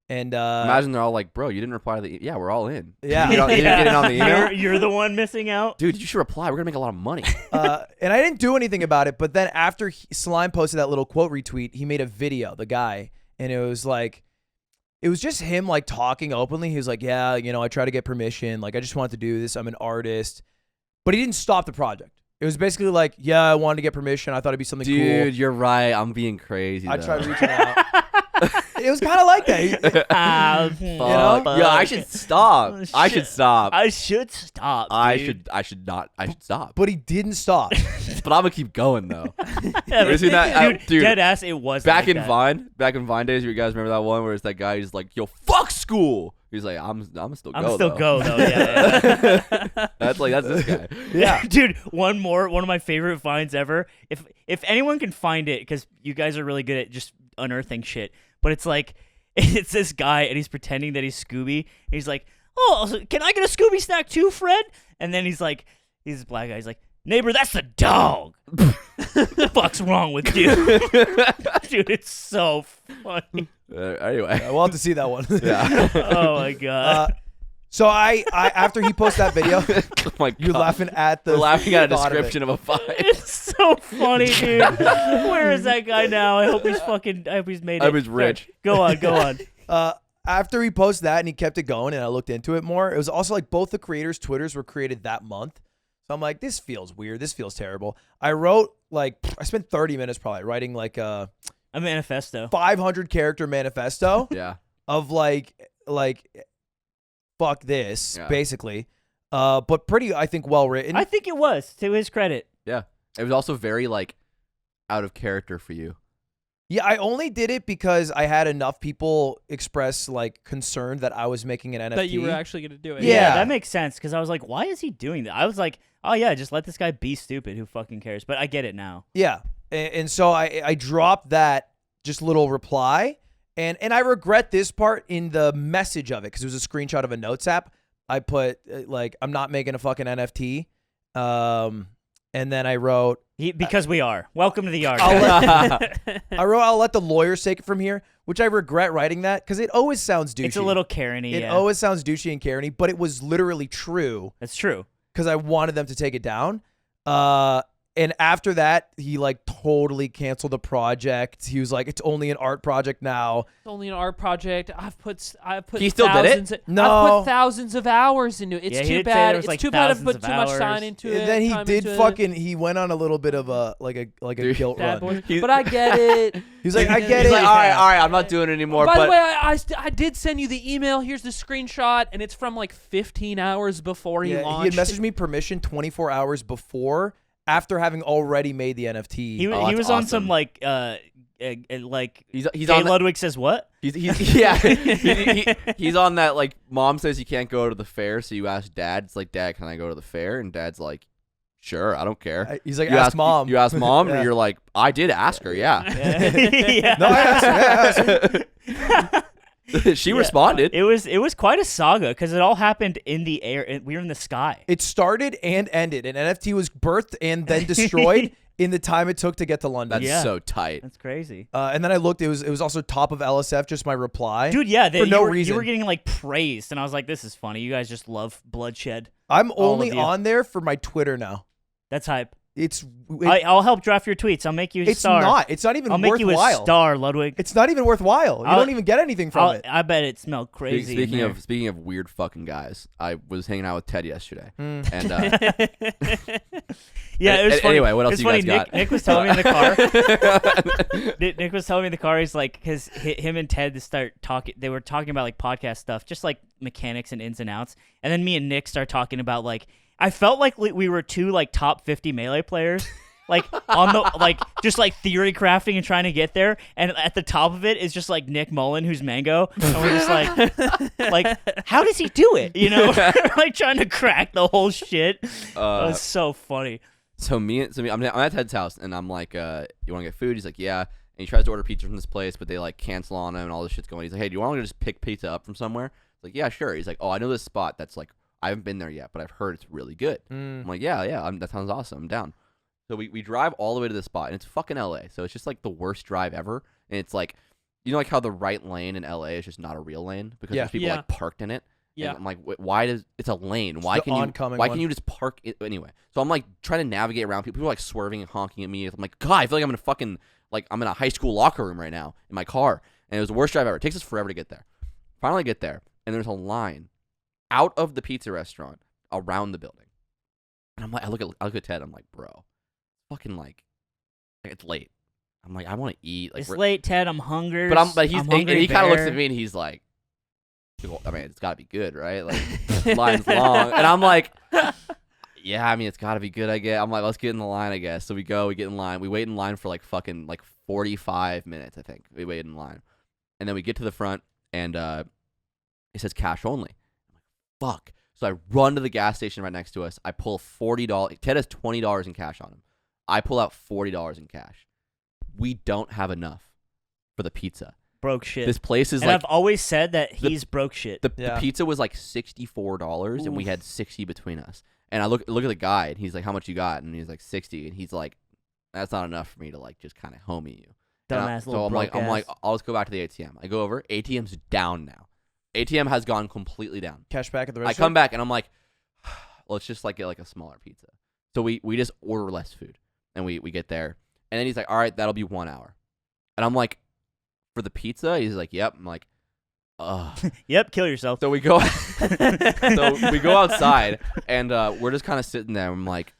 and Imagine they're all like, bro, you didn't reply to the. Yeah, we're all in. yeah. You didn't get in on the email. You're the one missing out. Dude, you should reply. We're gonna make a lot of money. And I didn't do anything about it. But then after Slime posted that little quote retweet, he made a video, the guy, and it was just him like talking openly. He was like, yeah, I try to get permission. Like, I just wanted to do this. I'm an artist. But he didn't stop the project. It was basically like, yeah, I wanted to get permission. I thought it'd be something cool. Dude, you're right. I'm being crazy. I though. tried reaching out. It was kind of like that. Fuck. Yeah, I should stop. I should stop. I should stop. I dude. should not. I should stop. But he didn't stop. But I'm gonna keep going though. Yeah, You seen that? dude, dead ass. It was back like in that. Vine days. You guys remember that one where it's that guy? He's like, "Yo, fuck school." He's like, "I'm still I'm go." still though. go though. Yeah. That's this guy. Yeah. Dude, one of my favorite finds ever. If anyone can find it, because you guys are really good at just unearthing shit. But it's like, it's this guy and he's pretending that he's Scooby. And he's like, "Oh, can I get a Scooby snack too, Fred?" And then he's this black guy. He's like, "Neighbor, that's the dog." What the fuck's wrong with you? Dude, it's so funny. Anyway, We'll have to see that one. yeah. Oh my god. So I after he posted that video, Oh my God. you're laughing at the We're laughing at a thought of it. description of a fight. It's so funny, dude. Where is that guy now? I hope he's made it. I was rich. Go on. After he posted that and he kept it going and I looked into it more, it was also like both the creators' Twitters were created that month. So I'm like, this feels weird. This feels terrible. I wrote I spent 30 minutes probably writing like a manifesto. 500 character manifesto Yeah. of like fuck this, Yeah. basically. But pretty, I think, well written. I think it was, to his credit. Yeah. It was also very out of character for you. Yeah, I only did it because I had enough people express concern that I was making an NFT. that you were actually going to do it. Yeah. That makes sense, because I was like, why is he doing that? I was like, oh yeah, just let this guy be stupid. Who fucking cares? But I get it now. Yeah, and so I dropped that just little reply, and I regret this part in the message of it because it was a screenshot of a notes app. I put I'm not making a fucking NFT, and then I wrote Because we are. Welcome to the yard. I'll let the lawyers take it from here, which I regret writing that because it always sounds douchey. It's a little Karen-y, It yeah. always sounds douchey and Karen-y, but it was literally true That's true. because I wanted them to take it down. And after that, he totally canceled the project. He was like, "It's only an art project now." It's only an art project. I've put He still did it? thousands. No. I've put thousands of hours into it. It's Yeah, he too did say bad. there was, It's like, too bad I've put thousands too of much hours. time into it. And then he time did into it. he went on a little bit of a Dude, guilt Bad run. boy. But I get it. He's like, I get He's it. like, all right, I'm not doing it anymore. By but the way, I did send you the email. Here's the screenshot, and it's from 15 hours before he Yeah, launched. he had messaged me permission 24 hours before, after having already made the NFT. He that's was on awesome. some he's Jay on Ludwig says what? he's yeah he's on that mom says you can't go to the fair, so you ask dad. It's like, Dad, can I go to the fair? And dad's like, sure, I don't care. He's like, You ask mom. You ask mom, Yeah. and you're like, I did ask her, yeah. Yeah. No, I asked her. She responded. It was quite a saga because it all happened in the air. We were in the sky. It started and ended. An NFT was birthed and then destroyed in the time it took to get to London. That's so tight. That's crazy. And then I looked. It was also top of LSF. Just my reply, Dude. Yeah, for no reason. You were getting like praised, and I was like, "This is funny. You guys just love bloodshed." I'm all only of you. on there for my Twitter now. That's hype. I'll help draft your tweets. I'll make you a It's star. not. It's not even I'll make worthwhile. you a star, Ludwig. It's not even worthwhile. You don't even get anything from it. I bet it smelled crazy. Speaking of weird fucking guys, I was hanging out with Ted yesterday, and yeah, it was funny. Anyway, what else it's you funny. guys got? Nick was telling me in the car. Nick was telling me in the car. He's like, because him and Ted start talking. They were talking about like podcast stuff, just like mechanics and ins and outs. And then me and Nick start talking about like, I felt like we were two like top 50 Melee players. Like on the like just like theory crafting and trying to get there, and at the top of it is just like Nick Mullen, who's Mango, and we're just like how does he do it? You know, like trying to crack the whole shit. It was so funny. So I'm at Ted's house, and I'm like, you want to get food? He's like, yeah. And he tries to order pizza from this place, but they like cancel on him, and all this shit's going. He's like, hey, do you want to just pick pizza up from somewhere? It's like, yeah, sure. He's like, oh, I know this spot that's like I haven't been there yet, but I've heard it's really good. I'm like, yeah, that sounds awesome. I'm down. So we drive all the way to the spot, and it's fucking LA. So it's just like the worst drive ever. And it's like, you know, like how the right lane in LA is just not a real lane because there's people like parked in it. Yeah. And I'm like, why does it's a lane? Why the can you? oncoming Why one. can you just park it anyway? So I'm like trying to navigate around people. People are like swerving and honking at me. I'm like, God, I feel like I'm in a fucking I'm in a high school locker room right now in my car. And it was the worst drive ever. It takes us forever to get there. Finally get there, and there's a line out of the pizza restaurant around the building. And I'm like, I look at Ted. I'm like, bro. Fucking like it's late. I'm like, I want to eat. Like, It's late, Ted. I'm hungry. but he hungry kind of looks bear. at me and he's like, I mean, it's got to be good, right? Like, line's long, and I'm like, yeah, I mean, it's got to be good. I guess. I'm like, let's get in the line, I guess. So we get in line. We wait in line for like fucking like 45 minutes, I think. We waited in line, and then we get to the front, and it says cash only. I'm like, fuck. So I run to the gas station right next to us. I pull $40. Ted has $20 in cash on him. I pull out $40 in cash. We don't have enough for the pizza. Broke shit. This place is and like I've always said that he's broke shit. the pizza was like $64, and we had 60 between us. And I look at the guy, and he's like, "How much you got?" And he's like, 60. And he's like, "That's not enough for me to like just kind of homie you." Dumbass So little I'm broke like, ass. I'll just go back to the ATM. I go over. ATM's down now. ATM has gone completely down. Cash back at the I register. come back and I'm like, let's just like get like a smaller pizza. So we just order less food, and we get there, and then he's like, all right, that'll be 1 hour, and I'm like, for the pizza? He's like, yep. I'm like, ugh. Yep, kill yourself. So we go, outside, and we're just kind of sitting there. I'm like,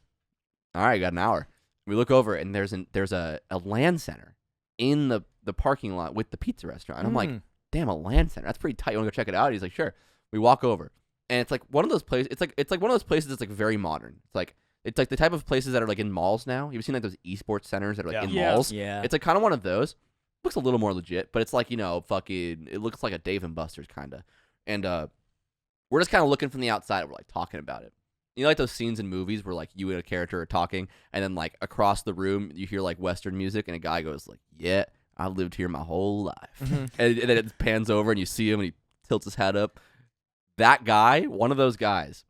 all right, got an hour. We look over, and there's a LAN center in the parking lot with the pizza restaurant. And I'm like, damn, a LAN center. That's pretty tight. You want to go check it out? He's like, sure. We walk over, and it's like one of those places. It's like one of those places that's like very modern. It's like the type of places that are like in malls now. You've seen like those esports centers that are like in malls. Yeah. It's like kind of one of those. Looks a little more legit, but it's like, you know, fucking. It looks like a Dave and Buster's kind of. And we're just kind of looking from the outside. We're like talking about it. You know, like those scenes in movies where like you and a character are talking, and then like across the room you hear like Western music, and a guy goes like, "Yeah, I've lived here my whole life," and then it pans over and you see him and he tilts his hat up. That guy, one of those guys,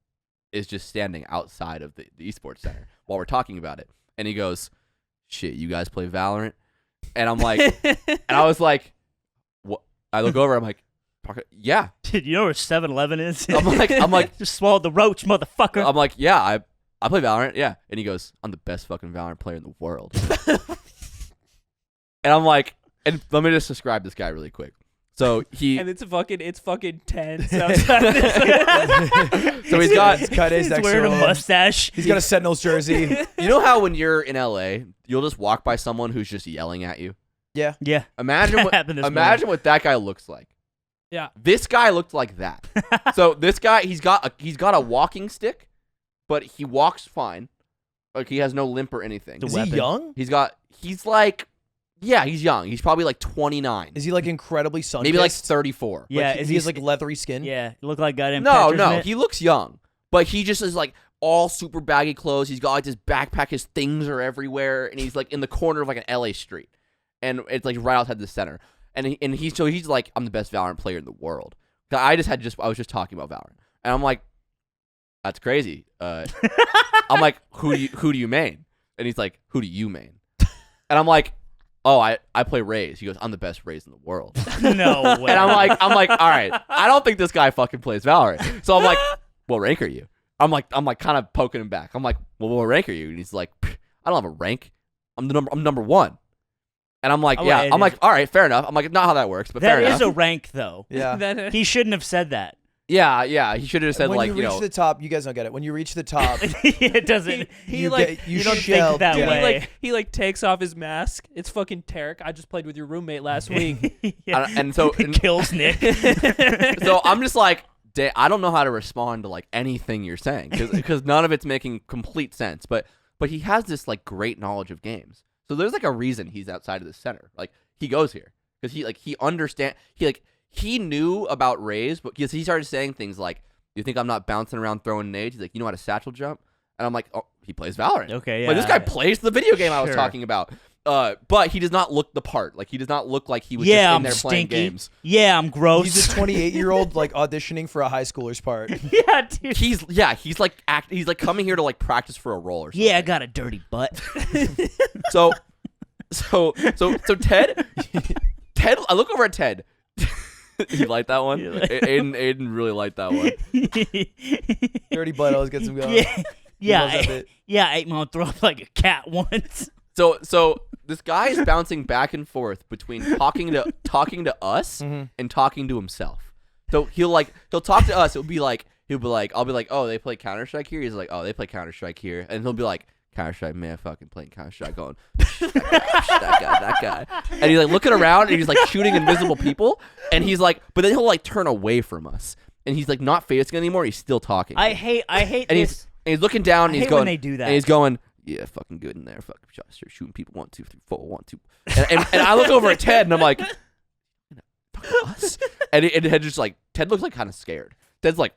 is just standing outside of the esports center while we're talking about it, and he goes, "Shit, you guys play Valorant?" And I'm like, and I was like, "What?" I look over, I'm like, "Yeah." Dude, you know where 7-Eleven is? I'm like, just swallowed the roach, motherfucker. I'm like, yeah, I play Valorant, yeah. And he goes, I'm the best fucking Valorant player in the world. And I'm like, and let me just describe this guy really quick. So he, And it's fucking tense. so he's got, cut his He's next wearing a to him. mustache. He's got a Sentinels jersey. you know how when you're in LA, you'll just walk by someone who's just yelling at you? Yeah. Yeah. Imagine happened this imagine what that guy looks like. Yeah. This guy looked like that. So this guy, he's got a walking stick, but he walks fine. Like he has no limp or anything. Is he young? He's like, yeah, he's young. He's probably like 29. Is he like incredibly sun Maybe like 34. Yeah, Like, he has like leathery skin. Yeah, look like got him. No, he looks young, but he just is like all super baggy clothes. He's got like this backpack. His things are everywhere, and he's like in the corner of like an LA street, and it's like right outside the center. and he's like, I'm the best Valorant player in the world. I was just talking about Valorant, and I'm like, that's crazy. I'm like, who do you main? And he's like, who do you main? And I'm like, oh, I play Raze. He goes, I'm the best Raze in the world. No way. And I'm like, all right, I don't think this guy fucking plays Valorant. So I'm like, what rank are you? I'm like kind of poking him back. I'm like, well, what rank are you? And he's like, I don't have a rank. I'm number 1. And I'm like, yeah. I'm like, all right, fair enough. I'm like, not how that works, but fair enough. That is a rank, though. Yeah. He shouldn't have said that. Yeah. He should have said, when like, you reach the top, you guys don't get it. When you reach the top, It doesn't. you don't think that Dude, way. he takes off his mask. It's fucking Tarek. I just played with your roommate last week. and so He kills Nick. so I'm just like, I don't know how to respond to like anything you're saying because none of it's making complete sense. But he has this like great knowledge of games. So there's like a reason he's outside of the center. Like he goes here because he understand he knew about Raze, but because he started saying things like, "You think I'm not bouncing around throwing nades?" He's like, "You know how to satchel jump?" And I'm like, "Oh, he plays Valorant." Okay, yeah. Like this guy plays the video game I was Sure. talking about. But he does not look the part. Like he does not look like he was just in I'm there playing stinky. games. Yeah, I'm gross. he's a 28-year-old like auditioning for a high schooler's part. Yeah, dude. He's like he's like coming here to like practice for a role or something. Yeah, I got a dirty butt. So Ted, I look over at Ted. You like that one? Aiden really liked that one. Dirty butt always gets him going. Yeah, I ate my own throw up like a cat once. So this guy is bouncing back and forth between talking to us and talking to himself. So he'll talk to us. He'll be like, I'll be like, oh, they play Counter-Strike here. He's like, oh, they play Counter-Strike here, and he'll be like, Counter-Strike, man, fucking playing Counter-Strike, going, that guy. And he's like looking around and he's like shooting invisible people. And he's like, but then he'll like turn away from us. And he's like not facing anymore. He's still talking. I hate and this. He's looking down and I he's hate going, when they do that. And he's going, yeah, fucking good in there. Fucking start shooting people. 1, 2, 3, 4, 1, 2. And I look over at Ted and I'm like, us? And Ted just like, Ted looks like kind of scared. Ted's like,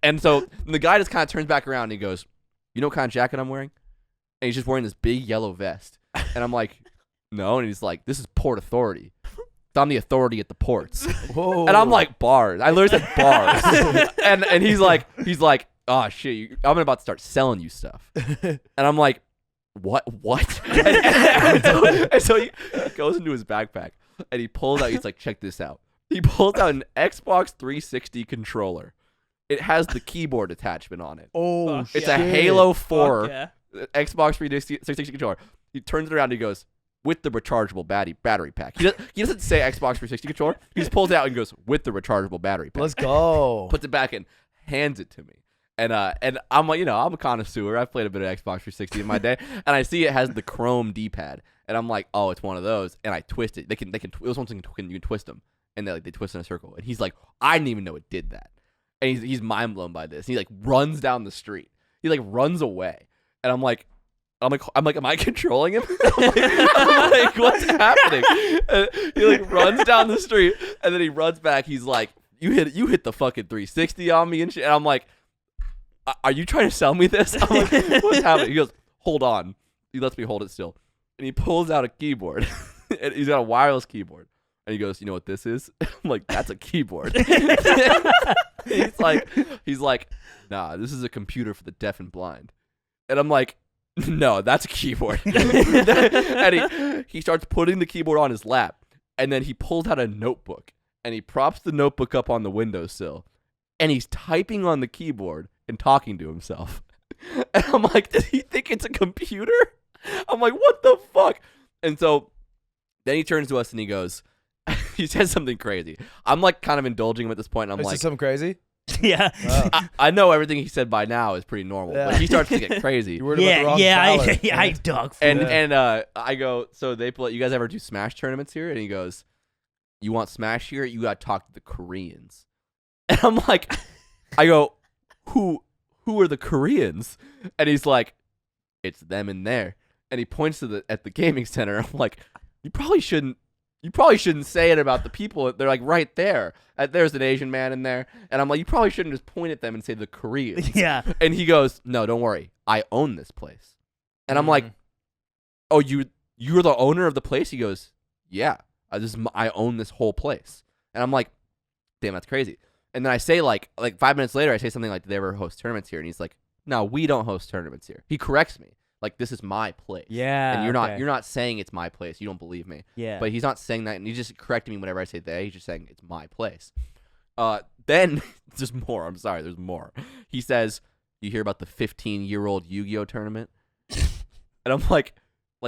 and so the guy just kind of turns back around and he goes, you know what kind of jacket I'm wearing? And he's just wearing this big yellow vest. And I'm like, no. And he's like, this is Port Authority. I'm the authority at the ports. Whoa. And I'm like, bars. I literally said bars. and he's like, oh shit, I'm about to start selling you stuff. And I'm like, what? and so he goes into his backpack and he pulls out, he's like, check this out. He pulls out an Xbox 360 controller. It has the keyboard attachment on it. Oh, Fuck shit. It's a Halo 4 Fuck yeah. Xbox 360 controller. He turns it around and he goes, with the rechargeable battery pack. He doesn't say Xbox 360 controller. He just pulls it out and goes, with the rechargeable battery pack. Let's go. Puts it back in, hands it to me. And I'm like, I'm a connoisseur. I've played a bit of Xbox 360 in my day. And I see it has the chrome D-pad. And I'm like, oh, it's one of those. And I twist it. It was one thing you can twist them. And they twist in a circle. And he's like, I didn't even know it did that. And he's mind blown by this. And he like runs down the street. He like runs away. And I'm like, am I controlling him? I'm like, what's happening? And he like runs down the street and then he runs back. He's like, you hit the fucking 360 on me and shit. And I'm like, are you trying to sell me this? I'm like, what's happening? He goes, hold on. He lets me hold it still. And he pulls out a keyboard. And he's got a wireless keyboard. And he goes, you know what this is? I'm like, that's a keyboard. he's like, nah, this is a computer for the deaf and blind. And I'm like, no, that's a keyboard. And he starts putting the keyboard on his lap. And then he pulls out a notebook. And he props the notebook up on the windowsill. And he's typing on the keyboard and talking to himself. And I'm like, does he think it's a computer? I'm like, what the fuck? And so then he turns to us and he goes, he says something crazy. I'm like kind of indulging him at this point. And I'm like, something crazy? Yeah. Wow. I know everything he said by now is pretty normal, Yeah. but he starts to get crazy. You worried about the wrong valor. I dug for And it. I go, so they play. You guys ever do Smash tournaments here? And he goes, you want Smash here? You got to talk to the Koreans. And I'm like, I go, who are the Koreans? And he's like, it's them in there. And he points to at the gaming center. I'm like, you probably shouldn't say it about the people. They're like right there. There's an Asian man in there. And I'm like, you probably shouldn't just point at them and say the Koreans. Yeah. And he goes, no, don't worry. I own this place. And I'm like, oh, you're the owner of the place? He goes, yeah. I own this whole place. And I'm like, damn, that's crazy. And then I say like 5 minutes later, I say something like, "Do they ever host tournaments here?" And he's like, "No, we don't host tournaments here." He corrects me. Like, this is my place. Yeah. And you're okay. not saying it's my place. You don't believe me. Yeah. But he's not saying that, and he's just correcting me whenever I say they. He's just saying it's my place. Then there's more. I'm sorry, there's more. He says, "You hear about the 15-year-old YuGiOh tournament?" And I'm like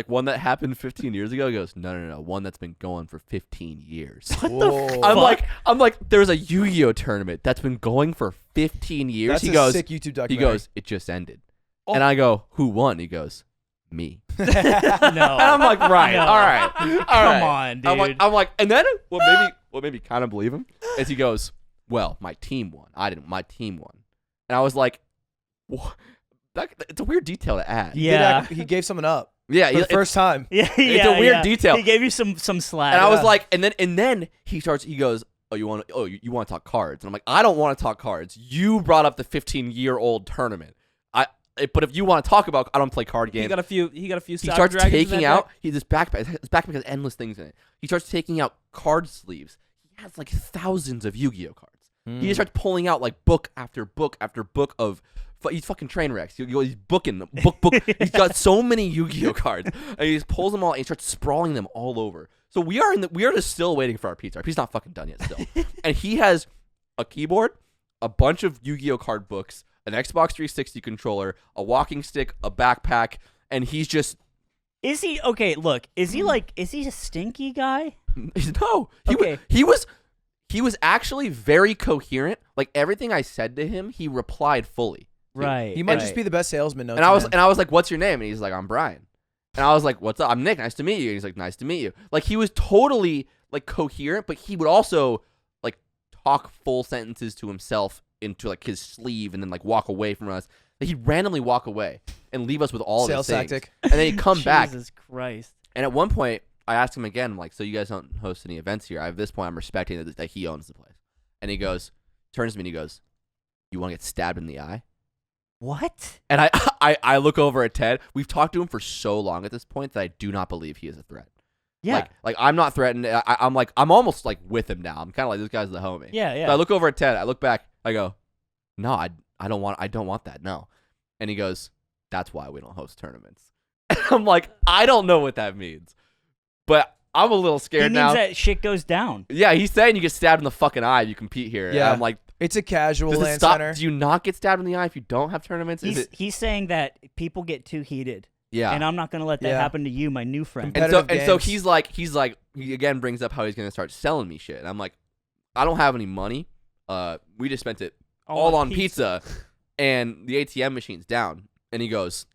one that happened 15 years ago? He goes, no, one that's been going for 15 years. Whoa. I'm like, there's a YuGiOh tournament that's been going for 15 years. That's a sick YouTube documentary. He goes, "It just ended." And I go, "Who won?" He goes, "Me." No. And I'm like, right, No. all right. Come on, dude. I'm like, and then what made me kind of believe him is he goes, "Well, my team won. I didn't. My team won." And I was like, what? It's a weird detail to add. Yeah. He gave someone up. Yeah. For the first time. Yeah, It's a weird detail. He gave you some slack. And I was like, and then he goes, you want to talk cards? And I'm like, I don't want to talk cards. You brought up the 15-year-old tournament. But if you want to talk about, I don't play card games. He got a few. He starts taking out. His backpack has endless things in it. He starts taking out card sleeves. He has like thousands of Yu-Gi-Oh cards. He just starts pulling out like book after book after book of. He's fucking train wrecks. He's booking them. Book. He's got so many Yu-Gi-Oh cards, and he just pulls them all and he starts sprawling them all over. So we are just still waiting for our pizza. Our pizza's not fucking done yet still. And he has a keyboard, a bunch of Yu-Gi-Oh card books, an Xbox 360 controller, a walking stick, a backpack, and he's just. Is he okay? Look, is he a stinky guy? No, he was actually very coherent. Like everything I said to him, he replied fully. Right. He might just be the best salesman. And I was like, "What's your name?" And he's like, "I'm Brian." And I was like, "What's up? I'm Nick. Nice to meet you." And he's like, "Nice to meet you." Like he was totally like coherent, but he would also like talk full sentences to himself into like his sleeve and then like walk away from us. Like, he'd randomly walk away and leave us with all of his sales things. tactic. And then he'd come back. Jesus Christ. And at one point, I asked him again, I'm like, "So you guys don't host any events here?" At this point, I'm respecting that he owns the place. And he turns to me and he goes, "You want to get stabbed in the eye?" What? And I look over at Ted. We've talked to him for so long at this point that I do not believe he is a threat. Yeah. Like I'm not threatened. I'm almost like with him now. I'm kind of like, this guy's the homie. Yeah. So I look over at Ted. I look back. I go, "No, I don't want that. No." And he goes, "That's why we don't host tournaments." And I'm like, I don't know what that means, but I'm a little scared He means now. that shit goes down. Yeah, he's saying you get stabbed in the fucking eye if you compete here. Yeah. And I'm like, It's a casual does it LAN stop? center. Do you not get stabbed in the eye if you don't have tournaments? He's saying that people get too heated. Yeah. And I'm not going to let that Yeah. happen to you, my new friend. Competitive And so games. he's like he again brings up how he's gonna start selling me shit. And I'm like, I don't have any money. We just spent it all on pizza, and the ATM machine's down. And he goes,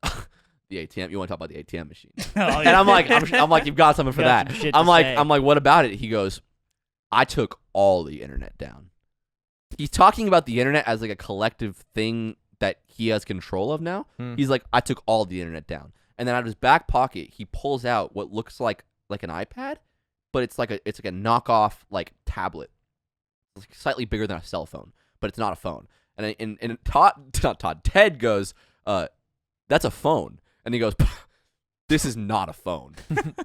"The ATM? You want to talk about the ATM machine?" And I'm like, "You've got something for Got that." some shit to I'm like, say. "What about it?" He goes, "I took all the internet down." He's talking about the internet as like a collective thing that he has control of now. He's like, "I took all the internet down." And then out of his back pocket, he pulls out what looks like an iPad, but it's like a knockoff like tablet. It's like slightly bigger than a cell phone, but it's not a phone. And Ted goes, "That's a phone." And he goes, "This is not a phone."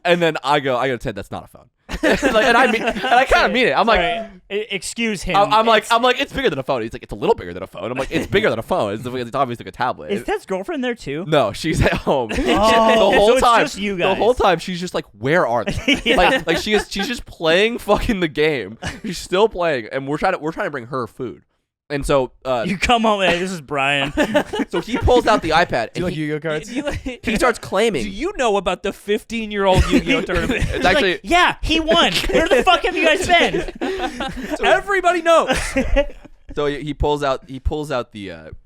And then I go, "Ted, that's not a phone." and I kind of mean it. I'm like, Sorry. Excuse him. I'm like, it's bigger than a phone. He's like, "It's a little bigger than a phone." I'm like, "It's bigger than a phone. It's obviously like a tablet." Is Ted's girlfriend there too? No, she's at home. Oh, the whole so it's time, just you the guys. whole time, she's just like, "Where are they?" Yeah. Like she's just playing fucking the game. She's still playing, and we're trying to bring her food. And so, You come home and this is Brian. so he pulls out the iPad. Do you And like Yu-Gi-Oh cards? he starts claiming. Do you know about the 15-year-old Yu-Gi-Oh tournament? It's He's actually like, yeah, he won. Where the fuck have you guys been? Everybody knows. so he pulls out the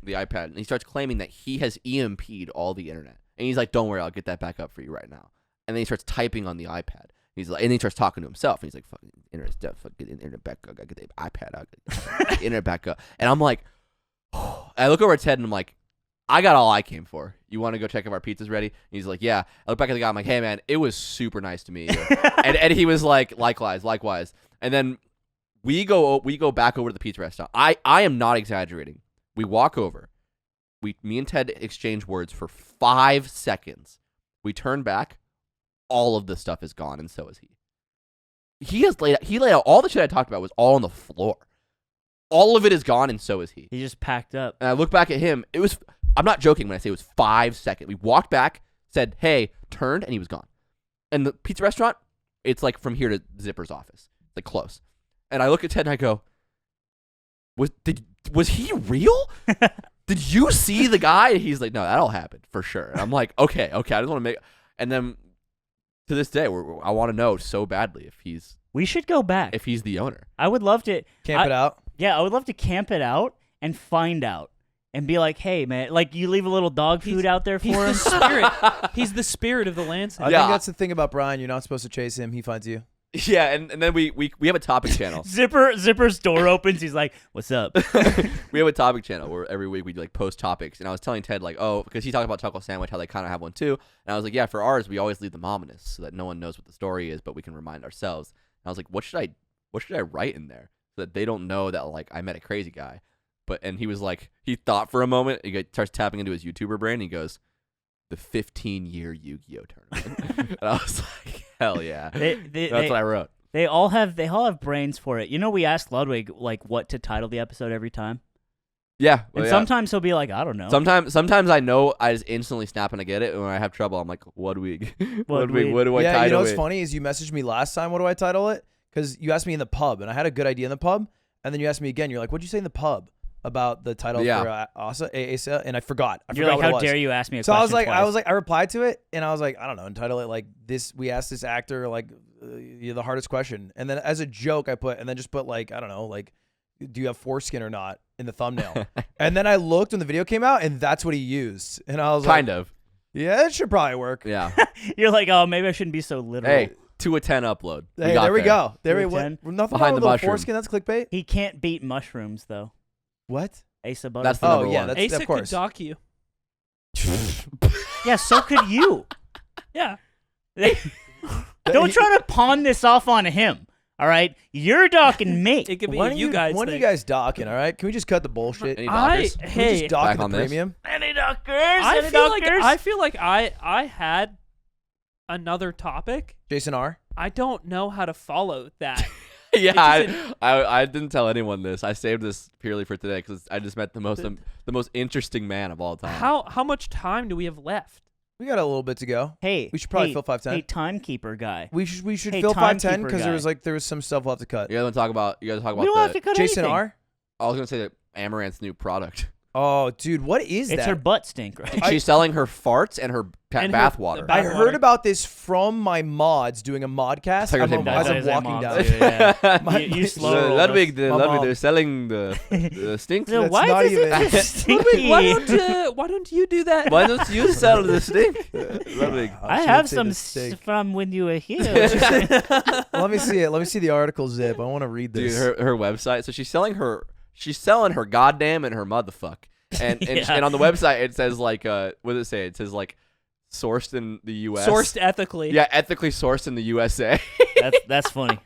iPad and he starts claiming that he has EMP'd all the internet. And he's like, "Don't worry, I'll get that back up for you right now." And then he starts typing on the iPad. He's like, and then he starts talking to himself. And he's like, "Fucking internet stuff. Get the internet back up. I get the iPad out. Get the internet back up." And I'm like, I look over at Ted and I'm like, "I got all I came for. You want to go check if our pizza's ready?" And he's like, "Yeah." I look back at the guy. I'm like, "Hey man, it was super nice to meet you." and he was like, likewise. And then we go back over to the pizza restaurant. I am not exaggerating. We walk over. Me and Ted exchange words for 5 seconds. We turn back. All of the stuff is gone, and so is he. he laid out all the shit I talked about was all on the floor. All of it is gone, and so is he. He just packed up. And I look back at him. I'm not joking when I say it was 5 seconds. We walked back, said, hey, turned, and he was gone. And the pizza restaurant, it's like from here to Zipper's office. It's like close. And I look at Ted and I go, was he real? Did you see the guy? And he's like, no, that all happened for sure. And I'm like, okay. I just want to make. And then to this day, I want to know so badly We should go back. if he's the owner. I would love to Camp it out. Yeah, I would love to camp it out and find out and be like, hey man, like you leave a little dog food out there He's for the him. spirit. He's the spirit of the LAN I Café. Yeah. think that's the thing about Brian. You're not supposed to chase him. He finds you. Yeah, and then we have a topic channel. Zipper's door opens. He's like, "What's up?" We have a topic channel where every week we like post topics, and I was telling Ted like, oh, because he talked about Chuckle Sandwich, how they kind of have one too, and I was like, yeah, for ours we always leave them ominous so that no one knows what the story is, but we can remind ourselves. And I was like, what should I write in there so that they don't know that like I met a crazy guy? And he was like, he thought for a moment, starts tapping into his YouTuber brain, and he goes, the 15-year YuGiOh tournament. And I was like, hell yeah, that's what I wrote. They all have brains for it. You know, we asked Ludwig like what to title the episode every time, Yeah, and yeah. sometimes he'll be like, "I don't know." Sometimes I know I just instantly snap and I get it, and when I have trouble, I'm like, Ludwig, what do I Yeah, title you know what's it? funny is you messaged me last time. What do I title it? Because you asked me in the pub, and I had a good idea in the pub, and then you asked me again. You're like, "What'd you say in the pub about the title Yeah. for Asa?" And I forgot. You're forgot like, what it "How was. dare you ask me a So question?" I was twice." like, I replied to it, and I was like, I don't know, entitle it like this. We asked this actor like the hardest question, and then as a joke, I put like I don't know, like, do you have foreskin or not in the thumbnail? And then I looked when the video came out, and that's what he used, and I was Kind like, of. yeah, it should probably work. Yeah. You're like, "Oh, maybe I shouldn't be so literal." Hey, 2 of 10 upload. Hey, there we go. There we 210. go. Nothing Behind wrong with the a little mushroom. foreskin. That's clickbait. He can't beat mushrooms though. What? Asa Butterfield. That's the Oh number yeah, one. that's Asa of course. could dock you. Yeah, so could you. Yeah. Don't try to pawn this off on him. All right, you're docking me. It could be When a are you guys when are thing. you guys docking? All right, can we just cut the bullshit? Any I dockers? Can we hey, just dock Back the on this? premium? Any doctors? I feel like I had another topic. Jason R. I don't know how to follow that. Yeah, It I didn't tell anyone this. I saved this purely for today because I just met the most interesting man of all time. How much time do we have left? We got a little bit to go. Hey, We should probably hey, fill 510. Hey, timekeeper guy. We should Hey, fill 510 timekeeper because guy. there was some stuff we'll have to cut. You guys want to talk about? We don't have to cut Jason anything. R. I was gonna say that Amaranth's new product. Oh, dude, what is It's that? her butt stink, right? She's selling her farts and her And her- bath water. the I bath heard water. about this from my mods doing a modcast thought you were saying as I'm As I'm walking off, down. yeah. My- you my- slow roll Ludwig, this. My mom. they're selling the stink. So That's why not is it even- so stinky? Why don't you do that? Why don't you sell the stink, Ludwig? Oh, I she have did say some the steak. from when you were here. Let me see it. Let me see the article zip. I want to read Dude, this. her website. So she's selling her goddamn and her motherfuck. And Yeah. and on the website it says like what does it say? It says like sourced in the US. Sourced ethically. Yeah, ethically sourced in the USA. That's funny.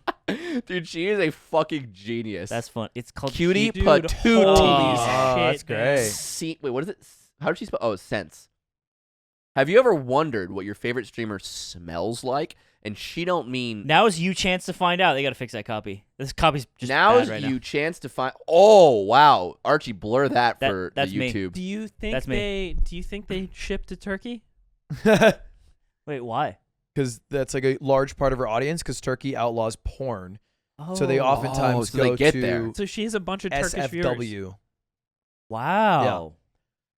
Dude, she is a fucking genius. That's fun. It's called Cutie Dude, patootie. holy Oh, that's shit, man. great. Wait, what is it? How did she spell? Oh, sense. Have you ever wondered what your favorite streamer smells like? And she don't mean Now is you chance to find out. They got to fix that copy. This copy's just now bad is right you now. chance to find. Oh wow, Archie, blur that That- for the that's me. YouTube. Do you think That's me. they ship to Turkey? Wait, why? Because that's like a large part of her audience. Because Turkey outlaws porn, so they Oh, oftentimes so they go get to there. So she has a bunch of Turkish viewers. SFW. Wow.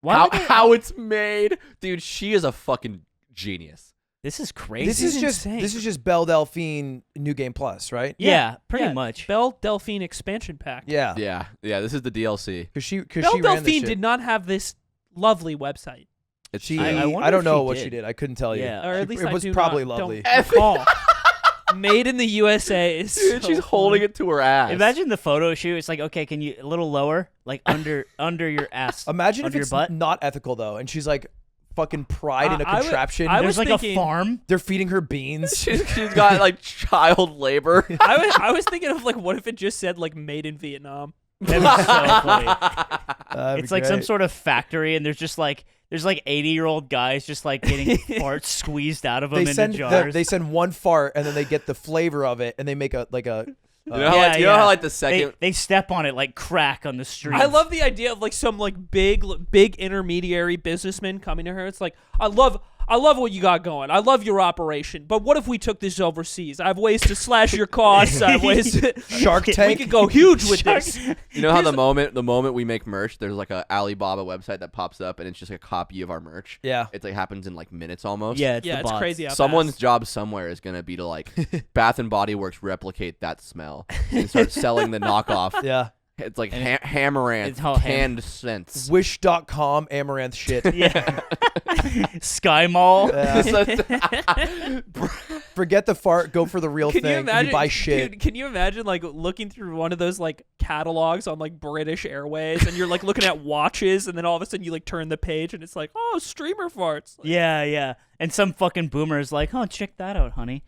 Why would they- How it's made, dude? She is a fucking genius. This is crazy. This is insane. just Belle Delphine New Game Plus, right? yeah, pretty Yeah. much. Belle Delphine expansion pack. Yeah. Yeah. This is the DLC. Because she Belle ran this Delphine shit. did not have this lovely website, It's She, I wonder I don't if know she what did. she did. I couldn't tell you. Yeah. or She- at least it I was do probably not, lovely. Don't recall. Made in the USA is Dude, so she's holding funny. it to her ass. Imagine the photo shoot. It's like, okay, can you a little lower, like under your ass. Imagine if under your it's butt. not ethical though, and she's like fucking pride in a I would- contraption. I There's was like thinking- a farm. They're feeding her beans. she's got like child labor. I was thinking of like, what if it just said like made in Vietnam? That'd be so funny. That'd be It's like some great. sort of factory, and there's just like there's like 80-year-old guys just like getting farts squeezed out of them into jars. They send one fart and then they get the flavor of it and they make a You know how like the second they step on it like crack on the street. I love the idea of like some like big intermediary businessman coming to her. It's like, I love what you got going. I love your operation. But what if we took this overseas? I have ways to slash your costs. I have ways to Shark Tank. We could go huge with this. You know how the moment we make merch, there's like a Alibaba website that pops up and it's just a copy of our merch. Yeah. It's like happens in like minutes almost. Yeah, it's It's crazy how Someone's fast. job somewhere is gonna be to like Bath and Body Works replicate that smell and start selling the knockoff. Yeah. It's like Amaranth it's all canned scents. Wish.com amaranth shit. Yeah. Sky Mall. Forget the fart. Go for the real Can thing. you imagine? You buy shit. Dude, can you imagine like looking through one of those like catalogs on like British Airways, and you're like looking at watches, and then all of a sudden you like turn the page, and it's like, oh, streamer farts. Like, Yeah. And some fucking boomer is like, oh, check that out, honey.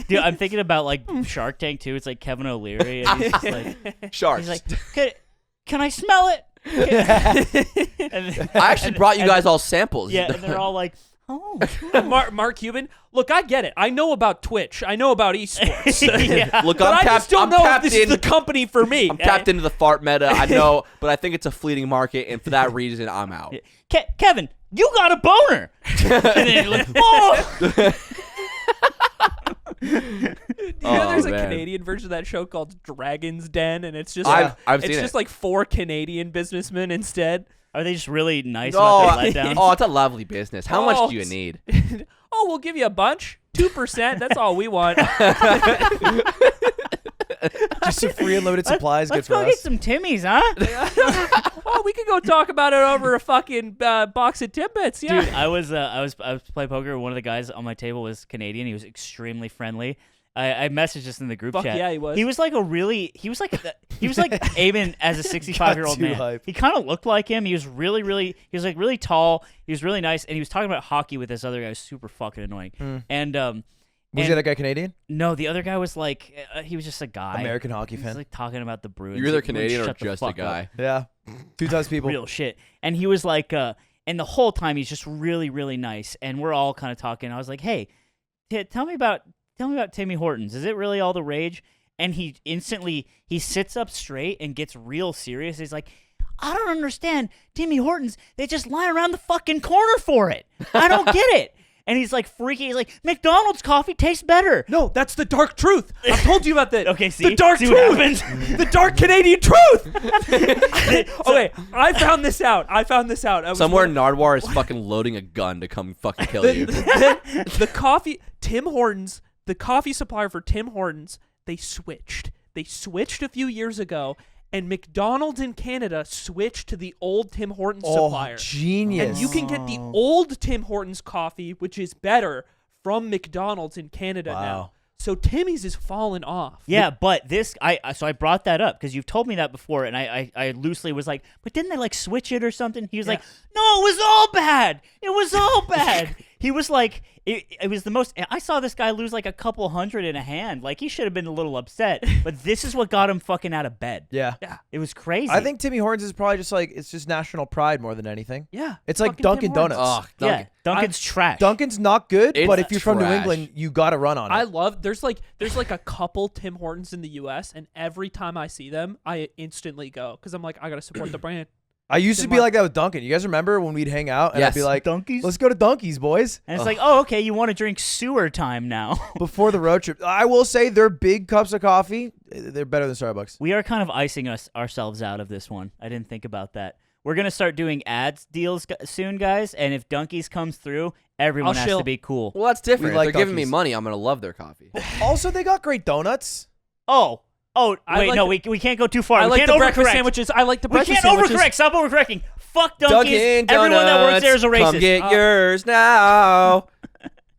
Dude, I'm thinking about like Shark Tank too. It's like Kevin O'Leary, and he's just like, Sharks. he's like, can I smell it? And I actually brought you guys all samples. yeah, and they're all like, oh. Mark Cuban, look, I get it. I know about Twitch. I know about esports. Yeah. Look, But I just don't I'm know if tapped this is in. the company for me. I'm tapped into the fart meta. I know, but I think it's a fleeting market, and for that reason, I'm out. Kevin, you got a boner. And then you're like, oh. You know, there's a man. Canadian version of that show called Dragon's Den, and it's just I've it's seen just it. like 4 Canadian businessmen instead. Are they just really nice about their letdown? Oh, it's a lovely business. How much do you it's- need? Oh, we'll give you a bunch. 2%. That's all we want. Just some free unlimited supplies. Good Let's for go get us. some Timmies, huh? Oh, we could go talk about it over a fucking box of Timbits. Yeah. Dude, I was playing poker. One of the guys on my table was Canadian. He was extremely friendly. I messaged this in the group Fuck chat. yeah, he was. He was like Aiden as a 65-year-old too man. hype. He kind of looked like him. He was really really tall. He was really nice, and he was talking about hockey with this other guy who was super fucking annoying. And Was and- the other guy Canadian? no, the other guy was like he was just a guy. American hockey He fan. was like talking about the Bruins. You're either Like, Canadian or shut the just a fuck up. guy. Yeah. 2 times people. Real shit. And he was like, and the whole time he's just really nice. And we're all kind of talking. I was like, hey, tell me about Timmy Hortons. Is it really all the rage? And he sits up straight and gets real serious. He's like, I don't understand. Timmy Hortons, they just line around the fucking corner for it. I don't get it. And he's like freaky. He's like, McDonald's coffee tastes better. No, that's the dark truth. I've told you about that. Okay, see? The dark See what truth. happens? The dark Canadian truth. Okay, I found this out. I was Somewhere one- Nardwar is fucking loading a gun to come fucking kill you. the coffee, Tim Hortons, the coffee supplier for Tim Hortons, they switched. They switched a few years ago, and McDonald's in Canada switched to the old Tim Hortons supplier. Genius. And you can get the old Tim Hortons coffee, which is better, from McDonald's in Canada now. So Timmy's is falling off. Yeah, but this so I brought that up because you've told me that before, and I loosely was like, but didn't they like switch it or something? He was like, no, it was all bad. It was all bad. He was like, it was the most. I saw this guy lose like a couple hundred in a hand. Like he should have been a little upset, but this is what got him fucking out of bed. Yeah. It was crazy. I think Timmy Hortons is probably just like, it's just national pride more than anything. Yeah. It's like Fucking Dunkin' Tim Hortons. Donuts. Oh, Dunkin'. Dunkin's trash. Dunkin's not good, It's but if you're from New trash. England, you got to run on it. I love there's like a couple Tim Hortons in the US, and every time I see them, I instantly go because I'm like, I gotta support the brand. I used to Tim be Hort- like that with Dunkin'. You guys remember when we'd hang out and I'd be Yes. like, Dunkies? let's go to Dunkies, boys. And it's like, oh, okay, you want to drink sewer time now. Before the road trip. I will say their big cups of coffee, they're better than Starbucks. We are kind of icing ourselves out of this one. I didn't think about that. We're going to start doing ads deals soon, guys. And if Dunkies comes through, everyone has shill. to be cool. Well, that's different. We like If they're giving me Dunkies. money, I'm gonna love their coffee. Also, they got great donuts. Oh, I wait, like no, the- we can't go too far. I we like can't the breakfast overcorrect. sandwiches. I like the We breakfast can't sandwiches. overcorrect. Stop overcorrecting. Fuck Dunkies. Dunkin' Everyone that works there is a Donuts, racist. Come get yours now.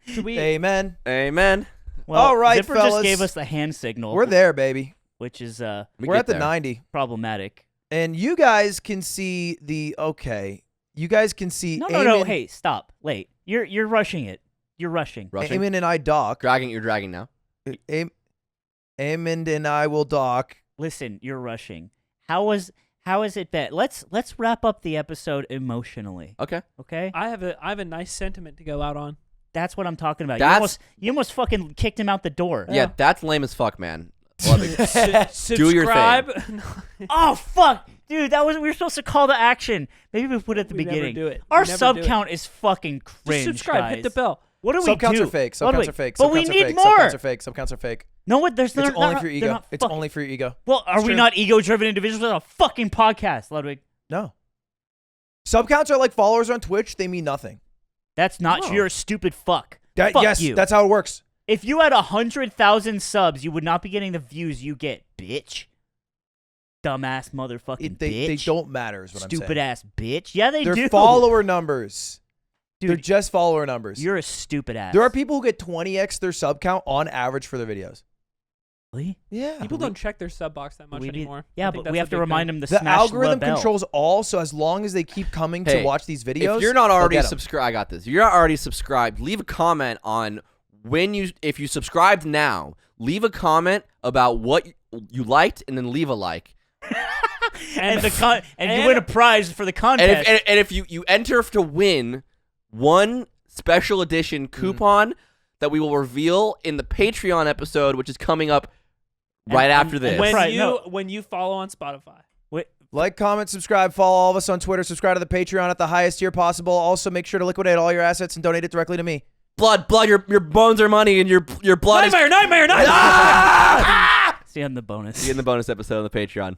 Should we? Amen. Amen. Well, All right, Zipper just fellas. gave us the hand signal. We're there, baby. Which is We We're get at the there. 90. problematic. And you guys can see the, you guys can see No. Eamon, Hey, stop. Wait. You're rushing it. You're rushing. Rushing. Eamon and I dock. You're dragging now. Eamon and I will dock. Listen, you're rushing. How was How has it been? Let's wrap up the episode emotionally. Okay. Okay? I have a nice sentiment to go out on. That's what I'm talking about. That's- You almost fucking kicked him out the door. Yeah, that's lame as fuck, man. Love it. Subscribe. Do your thing. Oh fuck, dude! We were supposed to call to action. Maybe we put it at the We never beginning. do it. Our We never sub do it. count is fucking cringe. Just subscribe. guys. Hit the bell. What do we Sub counts do? are fake. Sub What do counts we- are fake. But Sub we counts are need fake. more. Sub counts are fake. Sub counts are fake. No, there's It's not. only for your they're ego. not It's fuck- only for your ego. Well, are It's we true. not ego-driven individuals on a fucking podcast, Ludwig? No. Sub counts are like followers on Twitch. They mean nothing. That's not No. true. You're a stupid fuck. That, Fuck yes, you. that's how it works. If you had 100,000 subs, you would not be getting the views you get, bitch. Dumbass motherfucking They bitch. don't matter. Is what Stupid I'm saying. ass bitch. Yeah, they They're do. follower numbers. Dude, They're just follower numbers. You're a stupid ass. There are people who get 20x their sub count on average for their videos. Really? Yeah. People don't check their sub box that much We need- anymore. Yeah, I think but we that's have a to big remind thing. them to The smash algorithm the bell. controls all, so as long as they keep coming to Hey, watch these videos, If you're not they'll already get 'em. subscribed, I got this. If you're not already subscribed, leave a comment on if you subscribed now. Leave a comment about what you liked, and then leave a like. and you win a prize for the And contest. if you enter to win one special edition coupon that we will reveal in the Patreon episode, which is coming up right after this. When you follow on Spotify. Like, comment, subscribe, follow all of us on Twitter, subscribe to the Patreon at the highest tier possible. Also, make sure to liquidate all your assets and donate it directly to me. blood, your bones are money, and your blood Nightmare. is. See you on the bonus. See you in the bonus episode on the Patreon.